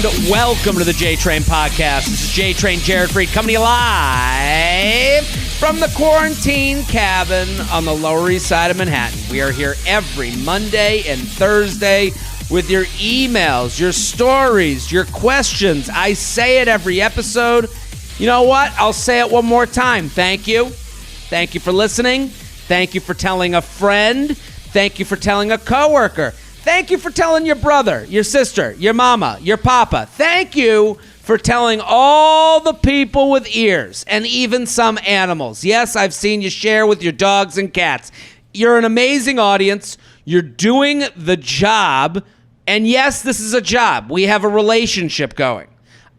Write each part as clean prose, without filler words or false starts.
and welcome to the J-Train Podcast. This is J-Train Jared Freid coming to you live from the quarantine cabin on the Lower East Side of Manhattan. We are here every Monday and Thursday with your emails, your stories, your questions. I say it every episode. You know what? I'll say it one more time. Thank you. Thank you for listening. Thank you for telling a friend. Thank you for telling a coworker. Thank you for telling your brother, your sister, your mama, your papa. Thank you for telling all the people with ears and even some animals. Yes, I've seen you share with your dogs and cats. You're an amazing audience. You're doing the job. And yes, this is a job. We have a relationship going.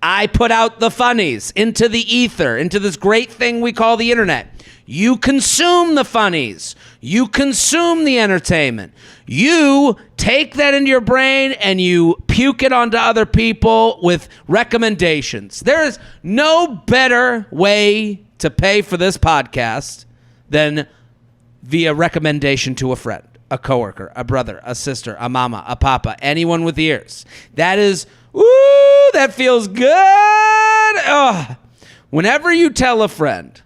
I put out the funnies into the ether, into this great thing we call the internet. You consume the funnies. You consume the entertainment. You take that into your brain and you puke it onto other people with recommendations. There is no better way to pay for this podcast than via recommendation to a friend, a coworker, a brother, a sister, a mama, a papa, anyone with ears. That is, ooh, that feels good. Oh. Whenever you tell a friend,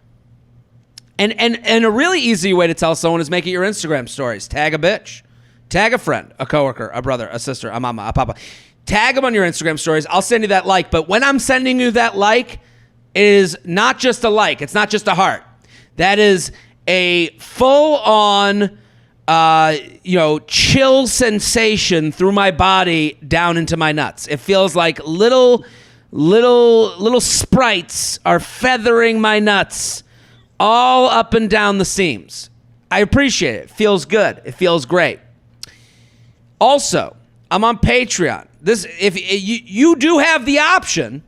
and a really easy way to tell someone is make it your Instagram stories. Tag a bitch. Tag a friend, a coworker, a brother, a sister, a mama, a papa. Tag them on your Instagram stories. I'll send you that like. But when I'm sending you that like, it is not just a like. It's not just a heart. That is a full-on, chill sensation through my body down into my nuts. It feels like little sprites are feathering my nuts all up and down the seams. I appreciate it. It feels good. It feels great. Also, I'm on Patreon. If you do have the option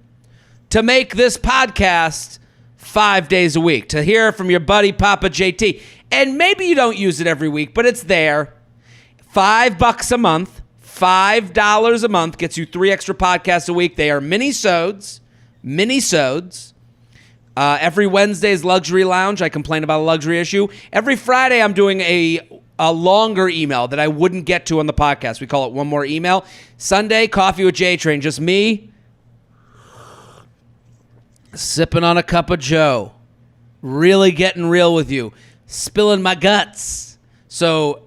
to make this podcast 5 days a week, to hear from your buddy Papa JT. And maybe you don't use it every week, but it's there. $5 a month, $5 a month gets you 3 extra podcasts a week. They are mini-sodes. Every Wednesday's Luxury Lounge. I complain about a luxury issue. Every Friday, I'm doing a longer email that I wouldn't get to on the podcast. We call it One More Email. Sunday, Coffee with J-Train. Just me sipping on a cup of Joe. Really getting real with you. Spilling my guts. So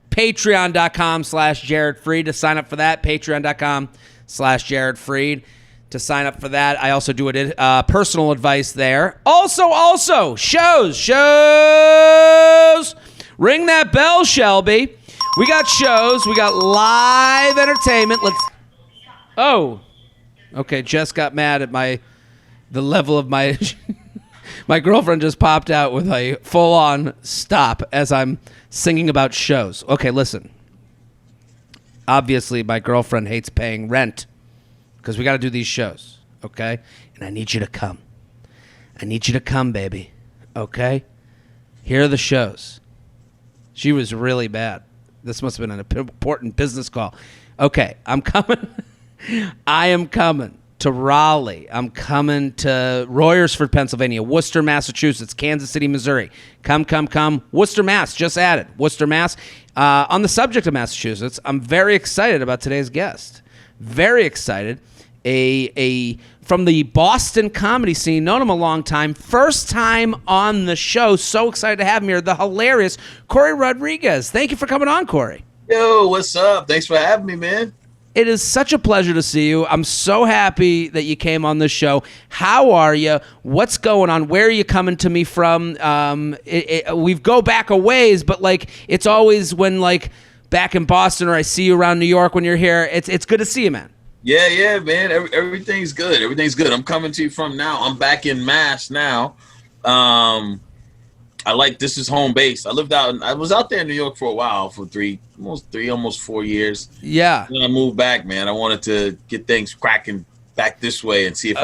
patreon.com/Jared Freid to sign up for that. Patreon.com/Jared Freid. To sign up for that. I also do personal advice there. Also, shows. Ring that bell, Shelby. We got shows. We got live entertainment. Okay, Jess got mad at the level of my... My girlfriend just popped out with a full-on stop as I'm singing about shows. Okay, listen. Obviously, my girlfriend hates paying rent. Because we got to do these shows, okay? And I need you to come. I need you to come, baby, okay? Here are the shows. She was really bad. This must have been an important business call. Okay, I'm coming. I am coming to Raleigh. I'm coming to Royersford, Pennsylvania, Worcester, Massachusetts, Kansas City, Missouri. Come. Worcester, Mass. Just added. Worcester, Mass. On the subject of Massachusetts, I'm very excited about today's guest. Very excited. From the Boston comedy scene, known him a long time. First time on the show. So excited to have him here. The hilarious Corey Rodriguez. Thank you for coming on, Corey. Yo, what's up? Thanks for having me, man. It is such a pleasure to see you. I'm so happy that you came on the show. How are you? What's going on? Where are you coming to me from? We go back a ways, but it's always when back in Boston or I see you around New York when you're here. It's good to see you, man. Yeah, man. Everything's good. I'm coming to you from now. I'm back in Mass now. This is home base. I was out there in New York for a while, for almost 4 years. Yeah. Then I moved back, man. I wanted to get things cracking back this way and see if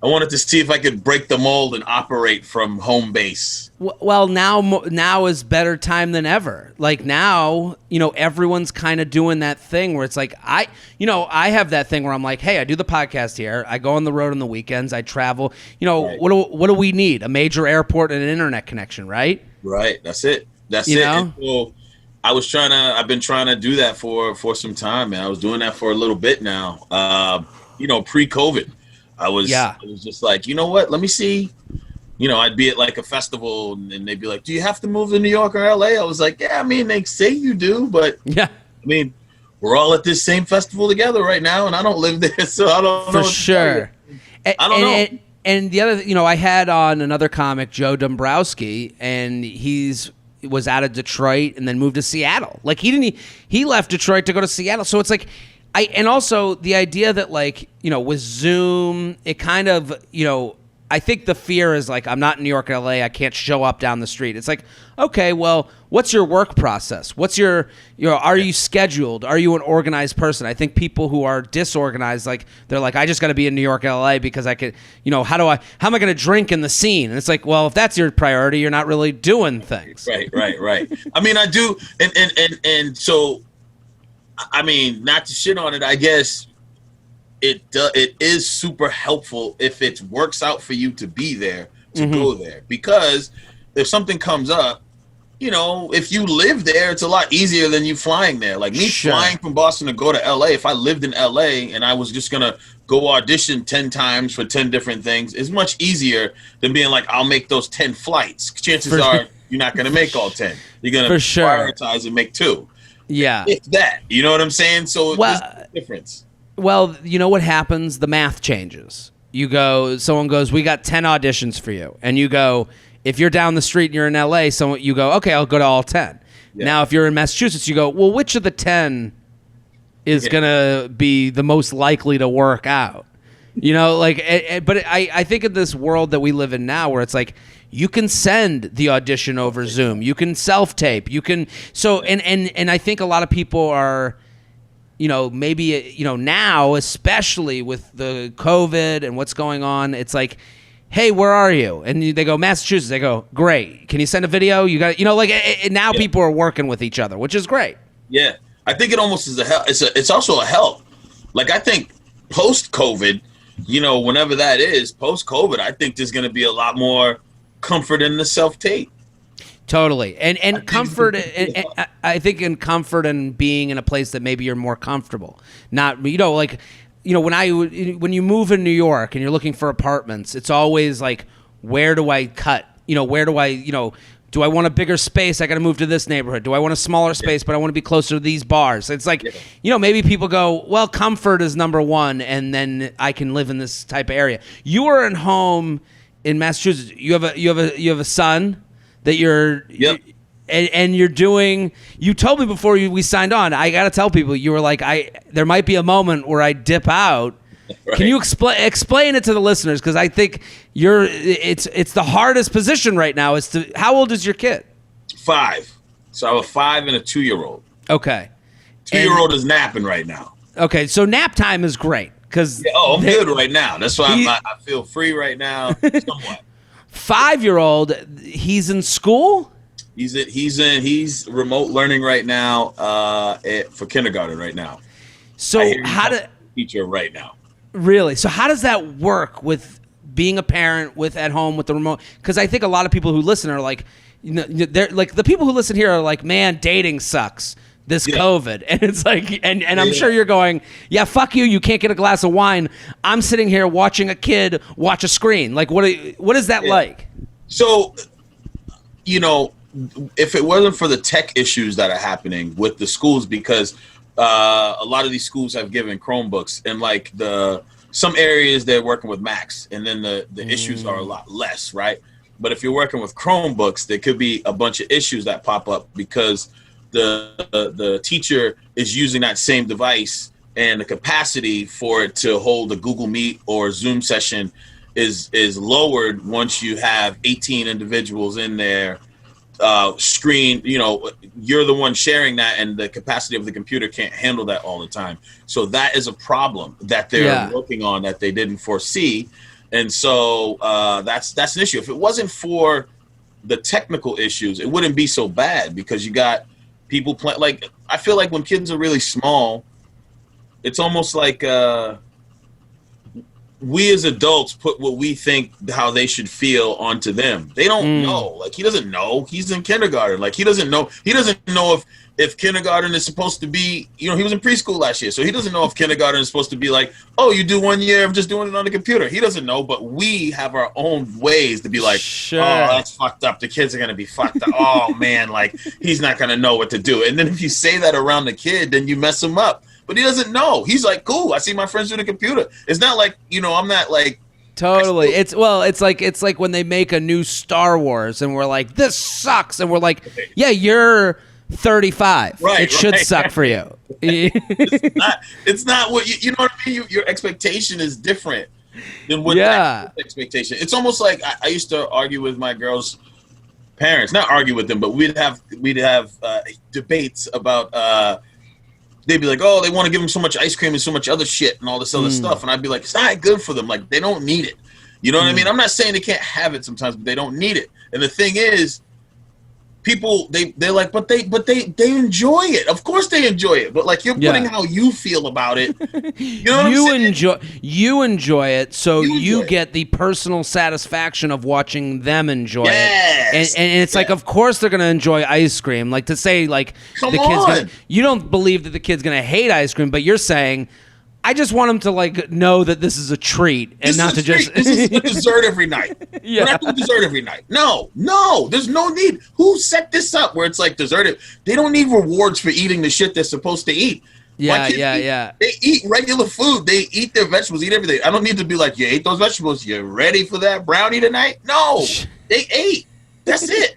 I wanted to see if I could break the mold and operate from home base. Well, now is better time than ever. Now, everyone's kind of doing that thing where it's I have that thing where I'm like, hey, I do the podcast here. I go on the road on the weekends. I travel. Right. What do we need? A major airport and an internet connection, right? Right. That's it. And so I've been trying to do that for some time, man. I was doing that for a little bit now. pre-COVID. I was just like, you know what? Let me see. I'd be at like a festival and they'd be like, do you have to move to New York or LA? I was like, yeah, I mean, they say you do, but I mean, we're all at this same festival together right now and I don't live there. So I don't know. For sure. I don't know. And the other, I had on another comic, Joe Dombrowski, and was out of Detroit and then moved to Seattle. Like he left Detroit to go to Seattle. So it's like, and also the idea that like, with Zoom, it kind of, I think the fear is like, I'm not in New York or LA, I can't show up down the street. It's like, okay, well, what's your work process? What's your, are you scheduled? Are you an organized person? I think people who are disorganized, like, they're like, I just got to be in New York, LA because I could, how am I going to drink in the scene? And it's like, well, if that's your priority, you're not really doing things. Right. I mean, I do. And so, I mean, not to shit on it, I guess, it is super helpful if it works out for you to be there, to go there. Because if something comes up, if you live there, it's a lot easier than you flying there. Like me flying from Boston to go to LA, if I lived in LA and I was just going to go audition 10 times for 10 different things, it's much easier than being like, I'll make those 10 flights. Chances are you're not going to make all 10. You're going to prioritize and make 2. Yeah. If that, you know what I'm saying? So there's a difference. Well, you know what happens? The math changes. Someone goes, we got 10 auditions for you. And you go, if you're down the street and you're in LA, you go, okay, I'll go to all 10. Yeah. Now, if you're in Massachusetts, you go, well, which of the 10 is going to be the most likely to work out? But I think in this world that we live in now where it's like, you can send the audition over Zoom. You can self-tape. You can, and I think a lot of people are, maybe, now, especially with the COVID and what's going on, it's like, hey, where are you? And they go, Massachusetts. They go, great. Can you send a video? You got, now people are working with each other, which is great. Yeah. I think it almost is a help. It's also a help. Like, I think post-COVID, whenever that is, post-COVID, I think there's going to be a lot more comfort in the self-tape. Totally. And comfort, I think in comfort and being in a place that maybe you're more comfortable. Not, when you move in New York and you're looking for apartments, it's always like, where do I cut? Do I want a bigger space? I got to move to this neighborhood. Do I want a smaller space, but I want to be closer to these bars? It's like, maybe people go, well, comfort is number one, and then I can live in this type of area. You are at home in Massachusetts. You have a son that you're and you're doing. You told me before we signed on. I got to tell people, you were like, there might be a moment where I dip out. Right. Can you explain it to the listeners? Because I think it's the hardest position right now. How old is your kid? 5. So I have a 5 and a 2-year-old. Okay. 2-year-old is napping right now. Okay, so nap time is great because I'm good right now. That's why I feel free right now. Somewhat. 5-year-old, he's in school. He's remote learning right now for kindergarten right now. So teacher right now. Really? So how does that work with being a parent at home with the remote? Because I think a lot of people who listen are like, they're like, the people who listen here are like, man, dating sucks. This COVID. And it's like, and I'm sure you're going, yeah, fuck you. You can't get a glass of wine. I'm sitting here watching a kid watch a screen. Like, what is that like? So, if it wasn't for the tech issues that are happening with the schools, because a lot of these schools have given Chromebooks, and like some areas they're working with Macs, and then the issues are a lot less, right? But if you're working with Chromebooks, there could be a bunch of issues that pop up because the teacher is using that same device, and the capacity for it to hold a Google Meet or Zoom session is lowered once you have 18 individuals in there. Screen, you're the one sharing that, and the capacity of the computer can't handle that all the time. So that is a problem that they're working on that they didn't foresee, and so that's an issue. If it wasn't for the technical issues, it wouldn't be so bad because you got people play. Like, I feel like when kids are really small, it's almost like we as adults put what we think how they should feel onto them. They don't know. Like, he doesn't know. He's in kindergarten. Like, he doesn't know. He doesn't know if if kindergarten is supposed to be, he was in preschool last year, so he doesn't know if kindergarten is supposed to be like, oh, you do 1 year of just doing it on the computer. He doesn't know, but we have our own ways to be like, sure. Oh, that's fucked up. The kids are going to be fucked up. Oh, man, like, he's not going to know what to do. And then if you say that around the kid, then you mess him up. But he doesn't know. He's like, cool, I see my friends do the computer. It's not like, I'm not like, totally. It's like when they make a new Star Wars and we're like, this sucks, and we're like, yeah, you're 35. Right, it should suck for you. It's not what you know what I mean. Your expectation is different than what that expectation. It's almost like I used to argue with my girls' parents. Not argue with them, but we'd have debates about. They'd be like, oh, they want to give them so much ice cream and so much other shit and all this other stuff. And I'd be like, it's not good for them. Like, they don't need it. You know what I mean? I'm not saying they can't have it sometimes, but they don't need it. And the thing is, people, they're like, but they enjoy it. Of course they enjoy it. But, like, you're putting how you feel about it. You know what I'm saying? You enjoy it, so you get it. the personal satisfaction of watching them enjoy Yes. it. And it's like, of course they're going to enjoy ice cream. Like, to say, like, Come the kid's on. you don't believe that the kid's going to hate ice cream, but you're saying, I just want them to, like, know that this is a treat and not to just. This is a dessert every night. Yeah. We're not doing dessert every night. No, there's no need. Who set this up where it's like dessert? They don't need rewards for eating the shit they're supposed to eat. Yeah. They eat regular food. They eat their vegetables, eat everything. I don't need to be like, you ate those vegetables. You ready for that brownie tonight? No, they ate. That's it.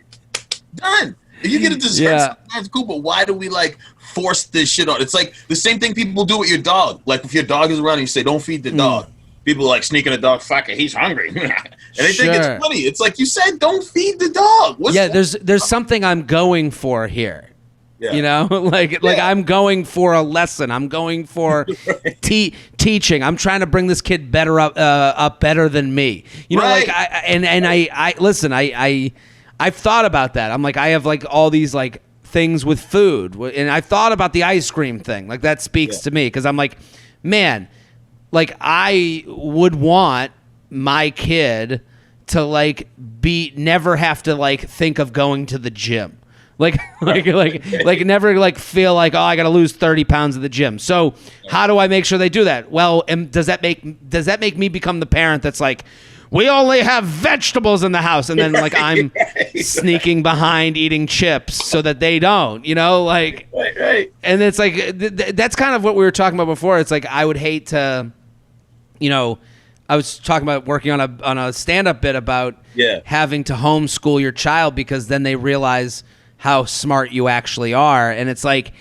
Done. If you get a dessert, sometimes cool, but why do we like force this shit on? It's like the same thing people do with your dog. Like if your dog is around and you say, don't feed the dog. People like sneaking the dog, fuck it, he's hungry. And they think it's funny. It's like you said, don't feed the dog. There's something I'm going for here. Yeah. You know, like I'm going for a lesson. I'm going for teaching. I'm trying to bring this kid better up better than me. You know, like I listen. I've thought about that. I'm like, I have like all these like things with food, and I thought about the ice cream thing. Like that speaks to me because I'm like, man, like I would want my kid to like never have to like think of going to the gym. Like never like feel like, oh, I got to lose 30 pounds at the gym. So how do I make sure they do that? Well, and does that make me become the parent that's like, we only have vegetables in the house, and then like I'm sneaking behind eating chips so that they don't, like, right. And it's like that's kind of what we were talking about before. It's like I would hate to, I was talking about working on a stand-up bit about having to homeschool your child because then they realize how smart you actually are, and it's like,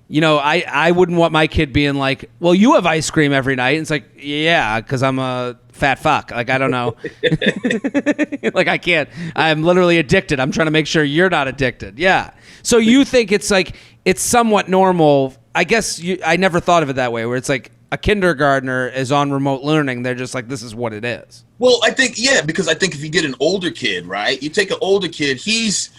I wouldn't want my kid being like, well, you have ice cream every night. And it's like, yeah, because I'm a fat fuck. Like, I don't know. Like, I can't. I'm literally addicted. I'm trying to make sure you're not addicted. Yeah. So you think it's like, it's somewhat normal. I guess I never thought of it that way, where it's like a kindergartner is on remote learning. They're just like, this is what it is. Well, I think, because I think if you get an older kid, right, you take an older kid, he's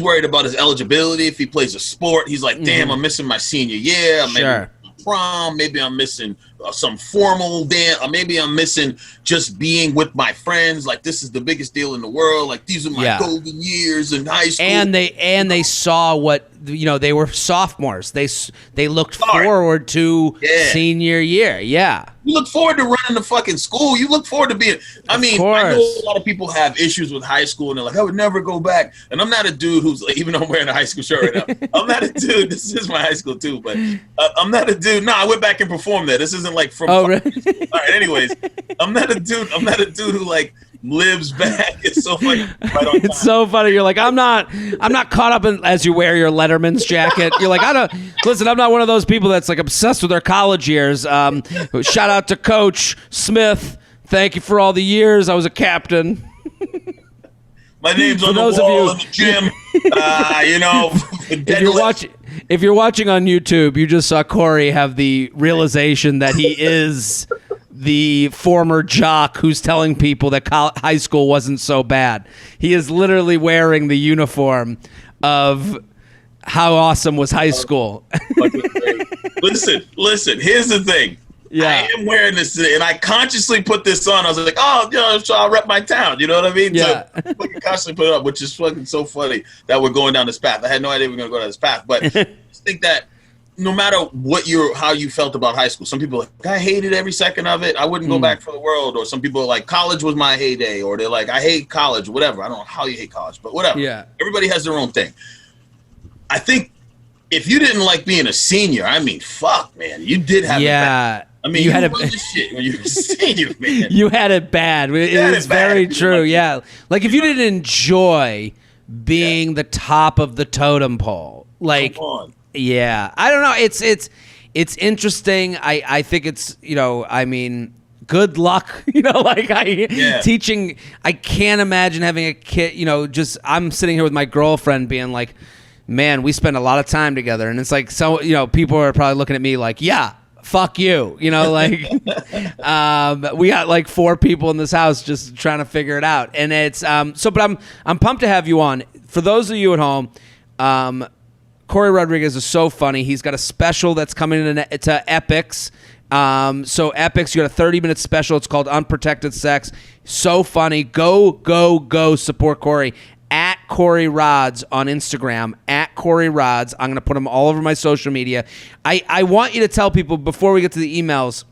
worried about his eligibility. If he plays a sport, he's like, damn, I'm missing my senior year. Maybe prom. Maybe I'm missing some formal dance. Or maybe I'm missing just being with my friends. Like, this is the biggest deal in the world. Like, these are my golden years in high school. And they saw what, they were sophomores. They looked forward to senior year. Yeah. You look forward to running the fucking school. You look forward to being. I know a lot of people have issues with high school, and they're like, I would never go back. And I'm not a dude who's like, even though I'm wearing a high school shirt right now, I'm not a dude. This is my high school too, but I'm not a dude. No, I went back and performed there. This isn't like from. Oh, really? All right. Anyways, I'm not a dude who like lives back. It's so funny. Right on it's so funny. You're like, I'm not caught up in as you wear your Letterman's jacket. You're like, listen, I'm not one of those people that's like obsessed with their college years. Shout out to Coach Smith. Thank you for all the years I was a captain. My name's on the wall in the gym. If you're watching on YouTube, you just saw Corey have the realization that he is the former jock who's telling people that high school wasn't so bad. He is literally wearing the uniform of how awesome was high school. Listen, here's the thing. Yeah. I am wearing this today, and I consciously put this on. I was like, oh, so I'll rep my town. You know what I mean? Yeah. So I constantly put it up, which is fucking so funny that we're going down this path. I had no idea we were going to go down this path, but I just think that no matter how you felt about high school, some people are like, I hated every second of it. I wouldn't go back for the world. Or some people are like, college was my heyday. Or they're like, I hate college, whatever. I don't know how you hate college, but whatever. Yeah. Everybody has their own thing. I think if you didn't like being a senior, I mean, fuck, man, you did have it bad. I mean, you had shit when you were a senior, man. You had it bad. It's very true. Yeah. Like if you didn't enjoy being the top of the totem pole, like, come on. Yeah, I don't know. It's interesting. I think it's, I mean, good luck. Teaching. I can't imagine having a kid. Just I'm sitting here with my girlfriend, being like, man, we spend a lot of time together, and it's like, so people are probably looking at me like, yeah, fuck you. We got like 4 people in this house just trying to figure it out, and it's But I'm pumped to have you on. For those of you at home, Corey Rodriguez is so funny. He's got a special that's coming to Epix. So Epix, you got a 30-minute special. It's called Unprotected Sex. So funny. Go support Corey. At Corey Rods on Instagram. At Corey Rods. I'm going to put them all over my social media. I want you to tell people before we get to the emails,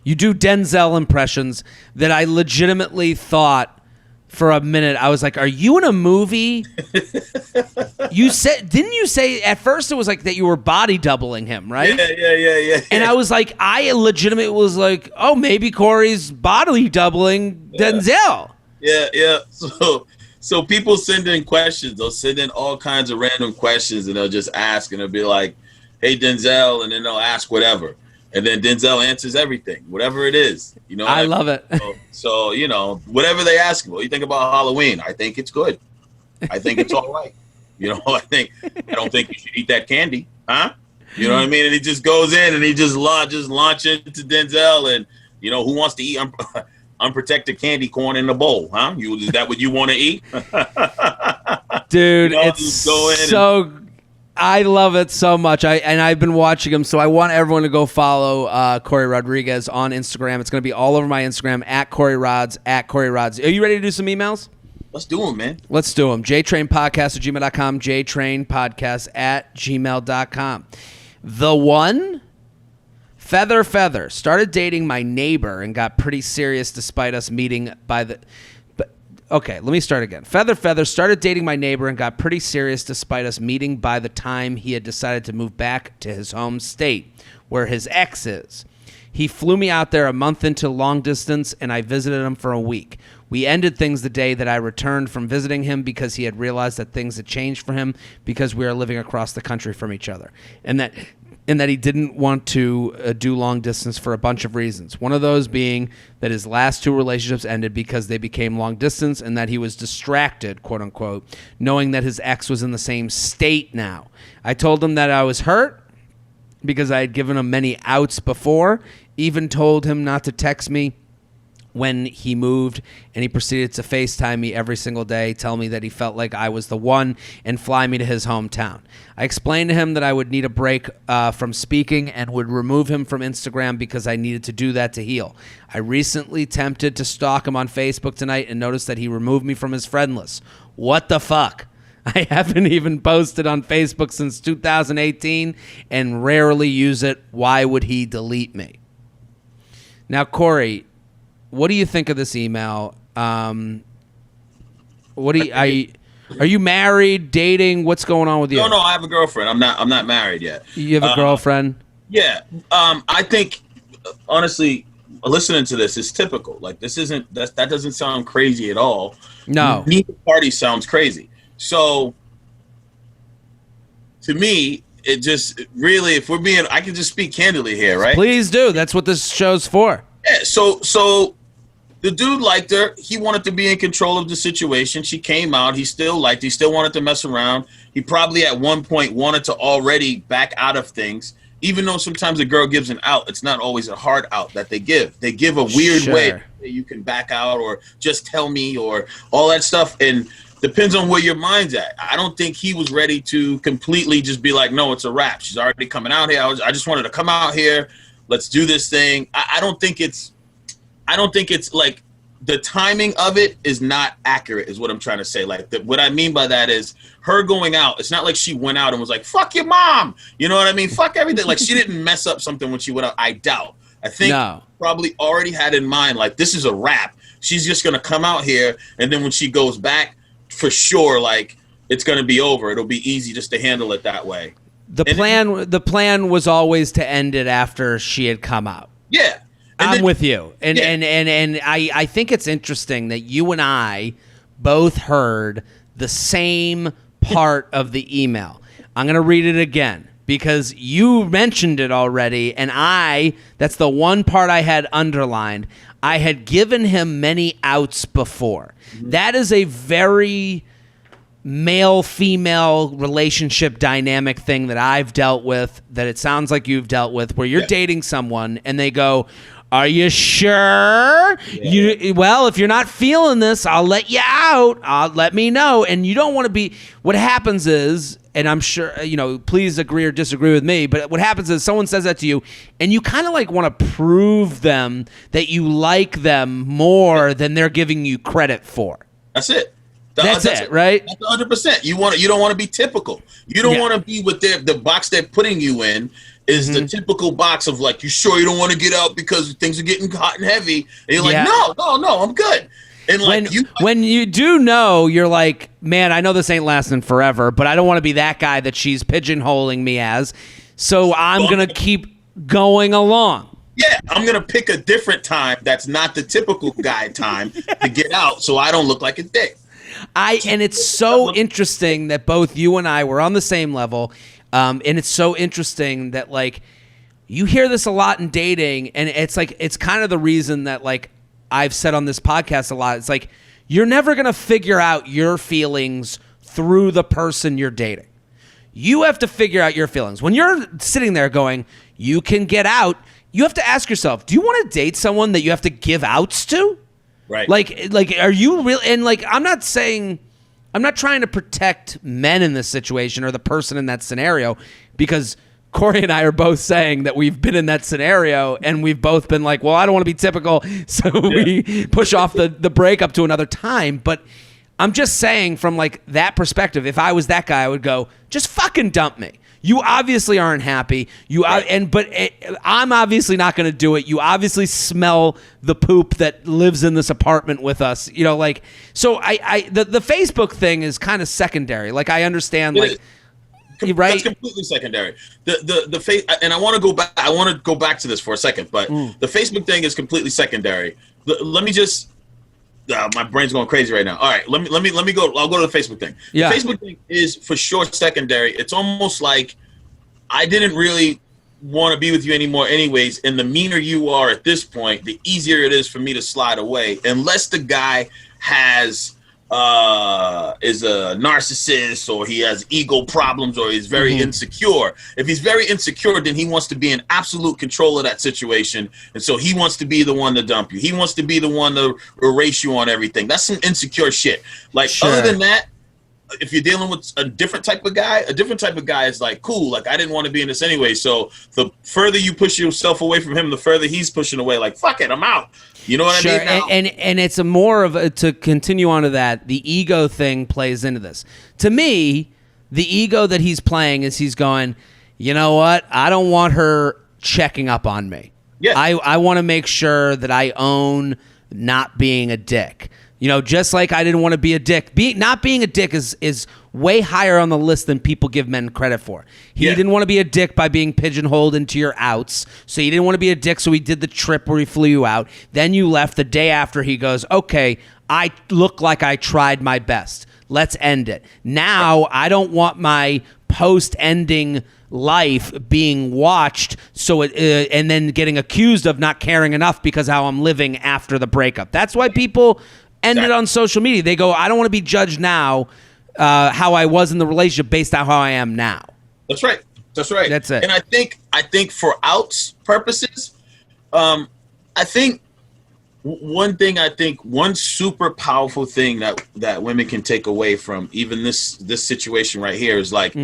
you do Denzel impressions that I legitimately thought for a minute, I was like, are you in a movie? Didn't you say at first it was like that you were body doubling him, right? Yeah. And I was like, I legitimately was like, oh, maybe Corey's body doubling Denzel. Yeah. So people send in questions. They'll send in all kinds of random questions, and they'll just ask, and they'll be like, hey, Denzel, and then they'll ask whatever. And then Denzel answers everything, whatever it is. I love it. So whatever they ask him, what do you think about Halloween? I think it's good. I think it's all right. I don't think you should eat that candy, huh? You know what I mean? And he just goes in and he just launch into Denzel, and who wants to eat unprotected candy corn in a bowl, huh? Is that what you want to eat? Dude, it's I love it so much. I've been watching him, so I want everyone to go follow Corey Rodriguez on Instagram. It's going to be all over my Instagram, at Corey Rods, at Corey Rods. Are you ready to do some emails? Let's do them, man. Let's do them. JTrainPodcast@gmail.com, JTrainPodcast@gmail.com. The one, Feather, started dating my neighbor and got pretty serious despite us meeting by the... Okay, let me start again. Feather started dating my neighbor and got pretty serious despite us meeting by the time he had decided to move back to his home state, where his ex is. He flew me out there a month into long distance, and I visited him for a week. We ended things the day that I returned from visiting him because he had realized that things had changed for him because we are living across the country from each other, and that he didn't want to do long distance for a bunch of reasons. One of those being that his last 2 relationships ended because they became long distance, and that he was distracted, quote unquote, knowing that his ex was in the same state now. I told him that I was hurt because I had given him many outs before, even told him not to text me when he moved, and he proceeded to FaceTime me every single day, tell me that he felt like I was the one, and fly me to his hometown. I explained to him that I would need a break from speaking and would remove him from Instagram because I needed to do that to heal. I recently attempted to stalk him on Facebook tonight and noticed that he removed me from his friend list. What the fuck? I haven't even posted on Facebook since 2018 and rarely use it. Why would he delete me? Now, Corey, what do you think of this email? Are you married, dating? What's going on with you? No, I have a girlfriend. I'm not married yet. You have a girlfriend? Yeah. I think honestly, listening to this is typical. Like that doesn't sound crazy at all. No. Neither party sounds crazy. So to me, it just really, if we're being, I can just speak candidly here, right? Please do. That's what this show's for. Yeah, so the dude liked her. He wanted to be in control of the situation. She came out. He still wanted to mess around. He probably at one point wanted to already back out of things. Even though sometimes a girl gives an out, it's not always a hard out that they give. They give a weird way that you can back out or just tell me or all that stuff. And depends on where your mind's at. I don't think he was ready to completely just be like, no, it's a wrap. She's already coming out here. I just wanted to come out here. Let's do this thing. I don't think it's like the timing of it is not accurate is what I'm trying to say. Like what I mean by that is her going out. It's not like she went out and was like, fuck your mom. You know what I mean? Fuck everything. Like she didn't mess up something when she went out. I doubt. I think probably already had in mind, like, this is a wrap. She's just going to come out here. And then when she goes back, for sure, like, it's going to be over. It'll be easy just to handle it that way. The plan was always to end it after she had come out. Yeah. I'm with you. And I think it's interesting that you and I both heard the same part of the email. I'm going to read it again because you mentioned it already, and that's the one part I had underlined. I had given him many outs before. Mm-hmm. That is a very male-female relationship dynamic thing that I've dealt with, that it sounds like you've dealt with, where you're dating someone and they go, are you sure? Yeah. Well, if you're not feeling this, I'll let you out. Let me know. And you don't want to be, what happens is, and I'm sure, please agree or disagree with me, but what happens is someone says that to you and you kind of like want to prove them that you like them more than they're giving you credit for. That's it. That's it, right? That's 100%. You don't want to be typical. You don't want to be with the box they're putting you in is the typical box of like, you sure you don't want to get out because things are getting hot and heavy? And you're like, no, I'm good. And like when you do know, you're like, man, I know this ain't lasting forever, but I don't want to be that guy that she's pigeonholing me as. So I'm going to keep going along. Yeah, I'm going to pick a different time that's not the typical guy time to get out so I don't look like a dick. And it's so interesting that both you and I were on the same level. And it's so interesting that, like, you hear this a lot in dating, and it's like, it's kind of the reason that, like, I've said on this podcast a lot. It's like, you're never going to figure out your feelings through the person you're dating. You have to figure out your feelings. When you're sitting there going, you can get out, you have to ask yourself, do you want to date someone that you have to give outs to? Right. Like, are you real? And like, I'm not trying to protect men in this situation or the person in that scenario, because Corey and I are both saying that we've been in that scenario and we've both been like, well, I don't want to be typical. So we push off the breakup to another time. But I'm just saying, from like that perspective, if I was that guy, I would go, just fucking dump me. You obviously aren't happy. I'm obviously not going to do it. You obviously smell the poop that lives in this apartment with us. So the Facebook thing is kind of secondary. Like, I understand, right? That's completely secondary. The face, and I want to go back. I want to go back to this for a second, but the Facebook thing is completely secondary. Let me just. My brain's going crazy right now. All right, let me go. I'll go to the Facebook thing. Yeah. The Facebook thing is for sure secondary. It's almost like I didn't really want to be with you anymore anyways, and the meaner you are at this point, the easier it is for me to slide away, unless the guy is a narcissist, or he has ego problems, or he's very insecure. If he's very insecure, then he wants to be in absolute control of that situation, and so he wants to be the one to dump you. He wants to be the one to erase you on everything. That's some insecure shit. Like, other than that, if you're dealing with a different type of guy is like, cool, like, I didn't want to be in this anyway. So the further you push yourself away from him, the further he's pushing away. Like, fuck it, I'm out. You know what I mean? Now, and it's a more of a, to continue on to that, the ego thing plays into this. To me, the ego that he's playing is he's going, you know what? I don't want her checking up on me. Yeah. I want to make sure that I own not being a dick. Just like I didn't want to be a dick. Not being a dick is way higher on the list than people give men credit for. He didn't want to be a dick by being pigeonholed into your outs. So he didn't want to be a dick, so he did the trip where he flew you out. Then you left. The day after, he goes, okay, I look like I tried my best. Let's end it. Now I don't want my post-ending life being watched, so and then getting accused of not caring enough because how I'm living after the breakup. That's why people ended on social media. They go, I don't want to be judged now how I was in the relationship based on how I am now. That's right. That's it. And I think for outs purposes, I think one super powerful thing that women can take away from even this situation right here is like,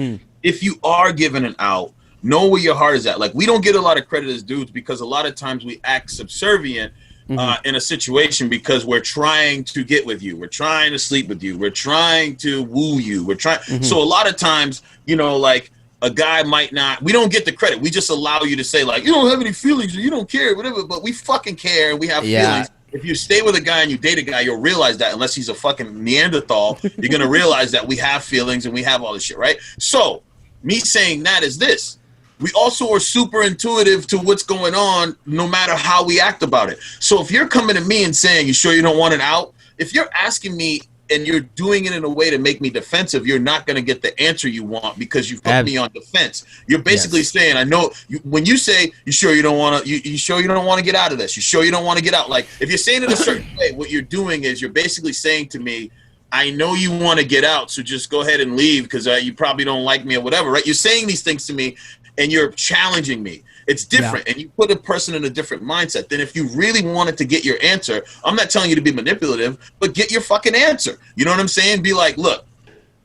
if you are given an out, know where your heart is at. Like, we don't get a lot of credit as dudes because a lot of times we act subservient in a situation because we're trying to get with you. We're trying to sleep with you. We're trying to woo you. We're trying. So a lot of times, you know, like, a guy might not, we don't get the credit. We just allow you to say, like, you don't have any feelings or you don't care, whatever, but we fucking care and we have feelings. If you stay with a guy and you date a guy, you'll realize that unless he's a fucking Neanderthal, you're going to realize that we have feelings and we have all this shit, right? So me saying that is this. We also are super intuitive to what's going on no matter how we act about it. So if you're coming to me and saying, you sure you don't want it out? If you're asking me and you're doing it in a way to make me defensive, you're not going to get the answer you want because you've put me on defense. You're basically saying, I know when you say, you sure you don't want to, you sure you don't want to get out of this? You sure you don't want to get out? Like, if you're saying it a certain way, what you're doing is you're basically saying to me, I know you want to get out, so just go ahead and leave because you probably don't like me or whatever, right? You're saying these things to me and you're challenging me. It's different, and you put a person in a different mindset. Then if you really wanted to get your answer, I'm not telling you to be manipulative, but get your fucking answer. You know what I'm saying? Be like, look,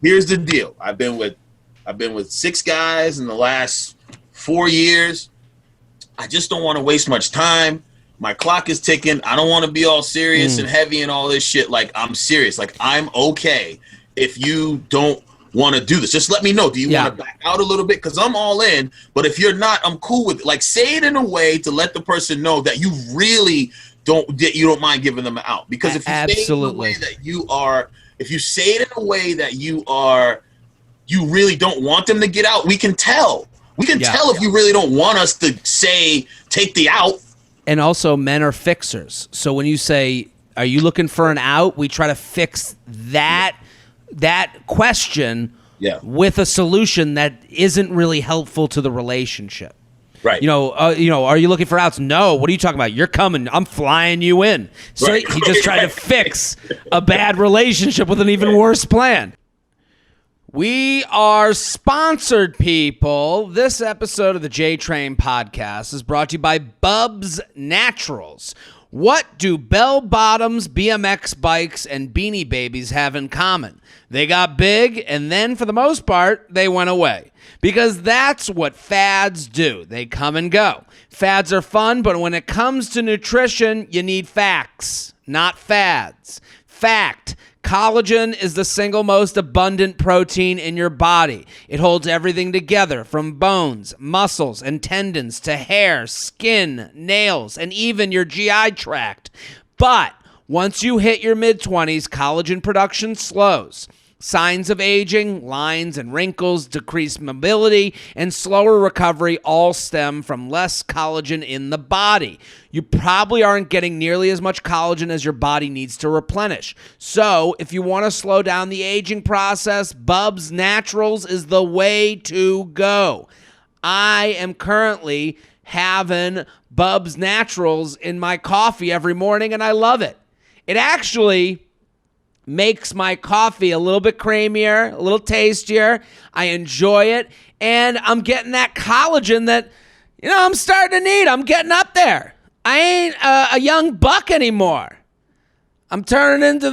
here's the deal. I've been with 6 guys in the last 4 years. I just don't want to waste much time. My clock is ticking. I don't want to be all serious and heavy and all this shit. Like, I'm serious. Like, I'm okay if you don't want to do this. Just let me know. Do you want to back out a little bit? Because I'm all in. But if you're not, I'm cool with it. Like, say it in a way to let the person know that you really don't mind giving them out. Because if you say it in a way that you are, if you say it in a way that you really don't want them to get out, we can tell. We can tell if you really don't want us to say, take the out. And also, men are fixers. So when you say, are you looking for an out? We try to fix that question with a solution that isn't really helpful to the relationship. Right. You know, are you looking for outs? No. What are you talking about? You're coming. I'm flying you in. So he just tried to fix a bad relationship with an even worse plan. We are sponsored, people. This episode of the J Train podcast is brought to you by Bubs Naturals. What do bell bottoms, BMX bikes, and Beanie Babies have in common? They got big, and then for the most part, they went away. Because that's what fads do. They come and go. Fads are fun, but when it comes to nutrition, you need facts, not fads. Fact. Collagen is the single most abundant protein in your body. It holds everything together from bones, muscles, and tendons to hair, skin, nails, and even your GI tract. But once you hit your mid-20s, collagen production slows. Signs of aging, lines and wrinkles, decreased mobility, and slower recovery all stem from less collagen in the body. You probably aren't getting nearly as much collagen as your body needs to replenish. So, if you want to slow down the aging process, Bubs Naturals is the way to go. I am currently having Bubs Naturals in my coffee every morning, and I love it. It actually makes my coffee a little bit creamier, a little tastier. I enjoy it, and I'm getting that collagen that, I'm starting to need. I'm getting up there. I ain't a young buck anymore. I'm turning into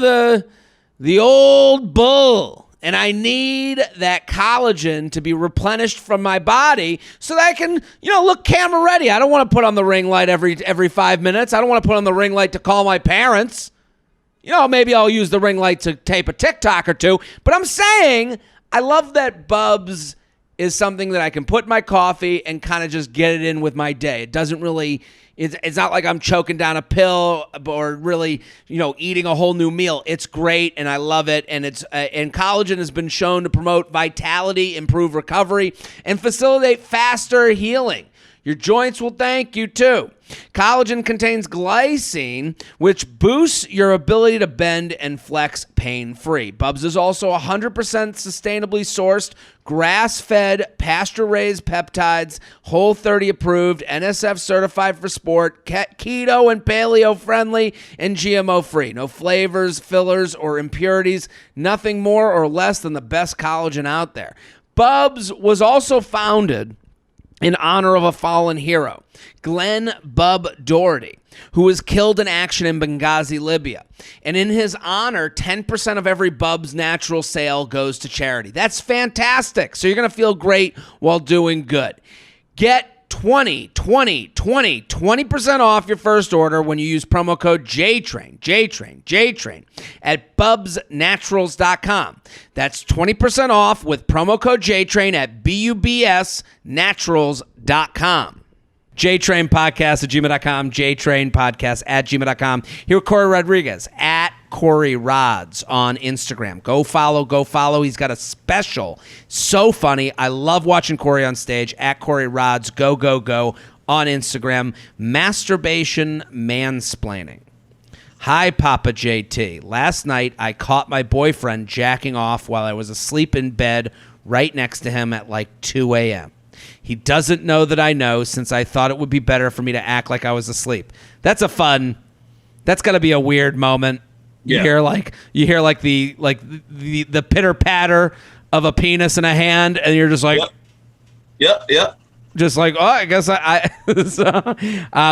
the old bull, and I need that collagen to be replenished from my body so that I can, look camera ready. I don't want to put on the ring light every 5 minutes. I don't want to put on the ring light to call my parents. Maybe I'll use the ring light to tape a TikTok or two. But I'm saying I love that Bubs is something that I can put in my coffee and kind of just get it in with my day. It doesn't really, it's not like I'm choking down a pill or really, eating a whole new meal. It's great, and I love it. And and collagen has been shown to promote vitality, improve recovery, and facilitate faster healing. Your joints will thank you, too. Collagen contains glycine, which boosts your ability to bend and flex pain-free. Bubs is also 100% sustainably sourced, grass-fed, pasture-raised peptides, Whole30 approved, NSF certified for sport, keto and paleo-friendly, and GMO-free. No flavors, fillers, or impurities. Nothing more or less than the best collagen out there. Bubs was also founded in honor of a fallen hero, Glenn Bub Doherty, who was killed in action in Benghazi, Libya. And in his honor, 10% of every Bubs Natural sale goes to charity. That's fantastic. So you're going to feel great while doing good. Get 20% off your first order when you use promo code JTRAIN at bubsnaturals.com. That's 20% off with promo code JTRAIN at bubsnaturals.com. JTrainPodcast@gmail.com, JTrainPodcast@gmail.com. Here with Corey Rodriguez at Corey Rods on Instagram. Go follow. He's got a special. So funny. I love watching Corey on stage at Corey Rods. Go on Instagram. Masturbation mansplaining. Hi, Papa JT. Last night, I caught my boyfriend jacking off while I was asleep in bed right next to him at like 2 a.m. He doesn't know that I know, since I thought it would be better for me to act like I was asleep. That's got to be a weird moment. You hear the pitter patter of a penis in a hand, and you're just like, yep. Just like, oh, I guess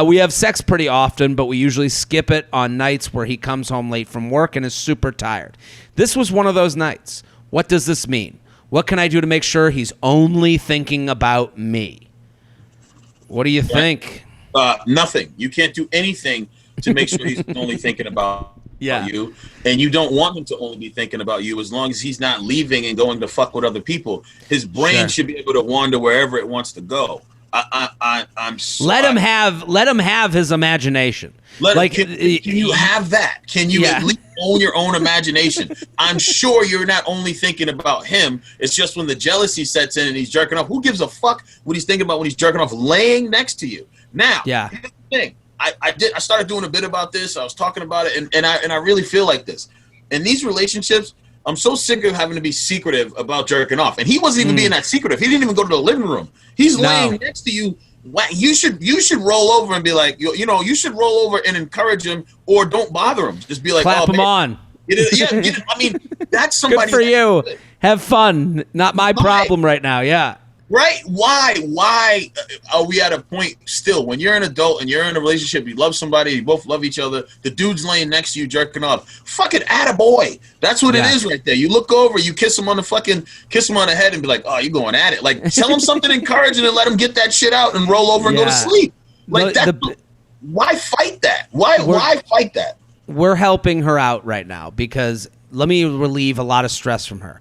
we have sex pretty often, but we usually skip it on nights where he comes home late from work and is super tired. This was one of those nights. What does this mean? What can I do to make sure he's only thinking about me? What do you think? Nothing. You can't do anything to make sure he's only thinking about you. And you don't want him to only be thinking about you as long as he's not leaving and going to fuck with other people. His brain should be able to wander wherever it wants to go. I'm sorry. Let him have his imagination. Can you have that? Can you at least own your own imagination? I'm sure you're not only thinking about him. It's just when the jealousy sets in and he's jerking off. Who gives a fuck what he's thinking about when he's jerking off laying next to you? Now, here's the thing. I started doing a bit about this. I was talking about it, and I really feel like this. In these relationships, I'm so sick of having to be secretive about jerking off. And he wasn't even being that secretive. He didn't even go to the living room. He's laying next to you. You should roll over and be like, you should roll over and encourage him, or don't bother him. Just be like, clap him on. I mean, that's somebody. Good for you. Have fun. Not my problem right now. Yeah. Right? Why are we at a point still when you're an adult and you're in a relationship, you love somebody, you both love each other, the dude's laying next to you jerking off? Fucking attaboy. That's what it is right there. You look over, you kiss him on the head and be like, oh, you're going at it. Like, tell him something encouraging and let him get that shit out and roll over and go to sleep. Like why fight that? Why fight that? We're helping her out right now because let me relieve a lot of stress from her.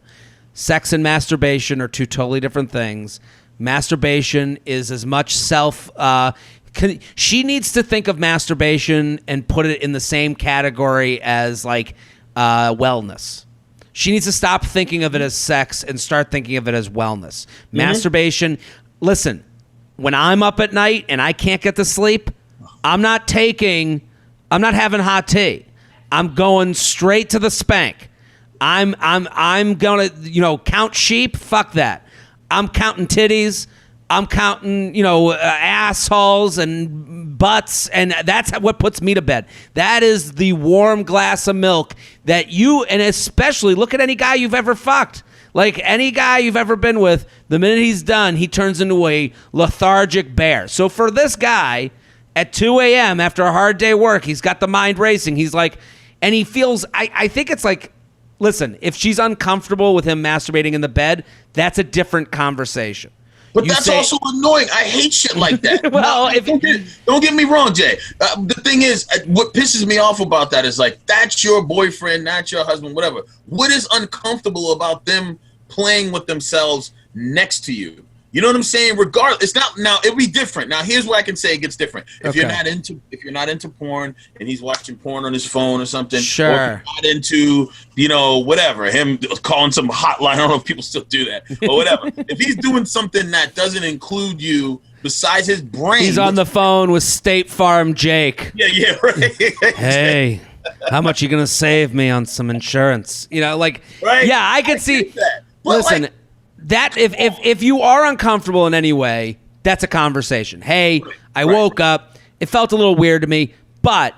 Sex and masturbation are two totally different things. Masturbation is as much she needs to think of masturbation and put it in the same category as wellness. She needs to stop thinking of it as sex and start thinking of it as wellness. Mm-hmm. Masturbation, listen, when I'm up at night and I can't get to sleep, I'm not having hot tea. I'm going straight to the spank. I'm gonna count sheep. Fuck that. I'm counting titties. I'm counting assholes and butts, and that's what puts me to bed. That is the warm glass of milk that and especially look at any guy you've ever fucked. Like any guy you've ever been with, the minute he's done, he turns into a lethargic bear. So for this guy, at 2 a.m. after a hard day work, he's got the mind racing. He's like, and he feels. I think it's like. Listen, if she's uncomfortable with him masturbating in the bed, that's a different conversation. But that's also annoying. I hate shit like that. Well, don't get me wrong, Jay. The thing is, what pisses me off about that is that's your boyfriend, not your husband, whatever. What is uncomfortable about them playing with themselves next to you? You know what I'm saying? Regardless, it's not now. It'll be different. Now, here's where I can say it gets different. If you're not into porn and he's watching porn on his phone or something, sure. Or if you're not into whatever, him calling some hotline. I don't know if people still do that or whatever. If he's doing something that doesn't include you, besides his brain, he's on the phone with State Farm Jake. Yeah, right. Hey, how much you gonna save me on some insurance? Right? Yeah, I can see. That. Listen. That if you are uncomfortable in any way, that's a conversation. Hey, I woke up. It felt a little weird to me, but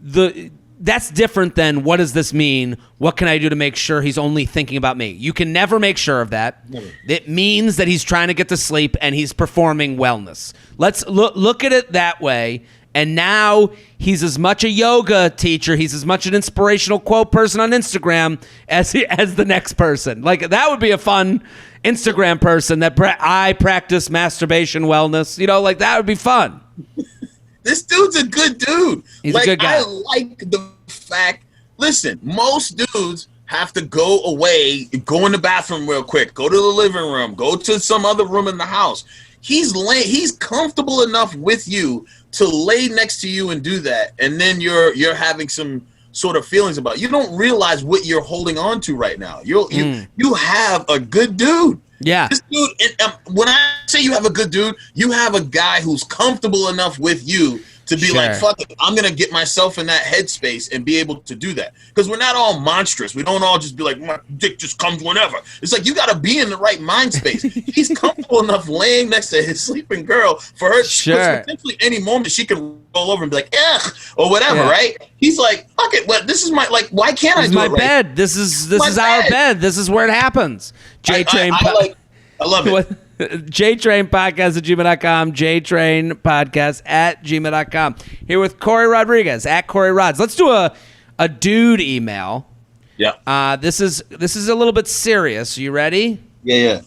that's different than what does this mean? What can I do to make sure he's only thinking about me? You can never make sure of that. Never. It means that he's trying to get to sleep and he's performing wellness. Let's look at it that way And now he's as much a yoga teacher, he's as much an inspirational quote person on Instagram as the next person. Like, that would be a fun Instagram person that I practice masturbation wellness. You know, like, that would be fun. This dude's a good dude. He's a good guy. I like the fact, listen, most dudes have to go away, go in the bathroom real quick, go to the living room, go to some other room in the house. He's comfortable enough with you to lay next to you and do that, and then you're having some sort of feelings about it. You don't realize what you're holding on to right now. You have a good dude. Yeah. This dude, when I say you have a good dude, you have a guy who's comfortable enough with you to be like, fuck it, I'm going to get myself in that headspace and be able to do that. Because we're not all monstrous. We don't all just be like, my dick just comes whenever. It's like, you got to be in the right mind space. He's comfortable enough laying next to his sleeping girl for her, potentially any moment she can roll over and be like, ugh, or whatever, right? He's like, fuck it, well, this is my, like, why can't I do my it bed. Right? This is our bed. This is where it happens. I love it. JTrainPodcast at gmail.com, JTrainPodcast at gmail.com. Here with Corey Rodriguez at Corey Rods. Let's do a dude email. Yeah. This is a little bit serious. You ready? Yeah.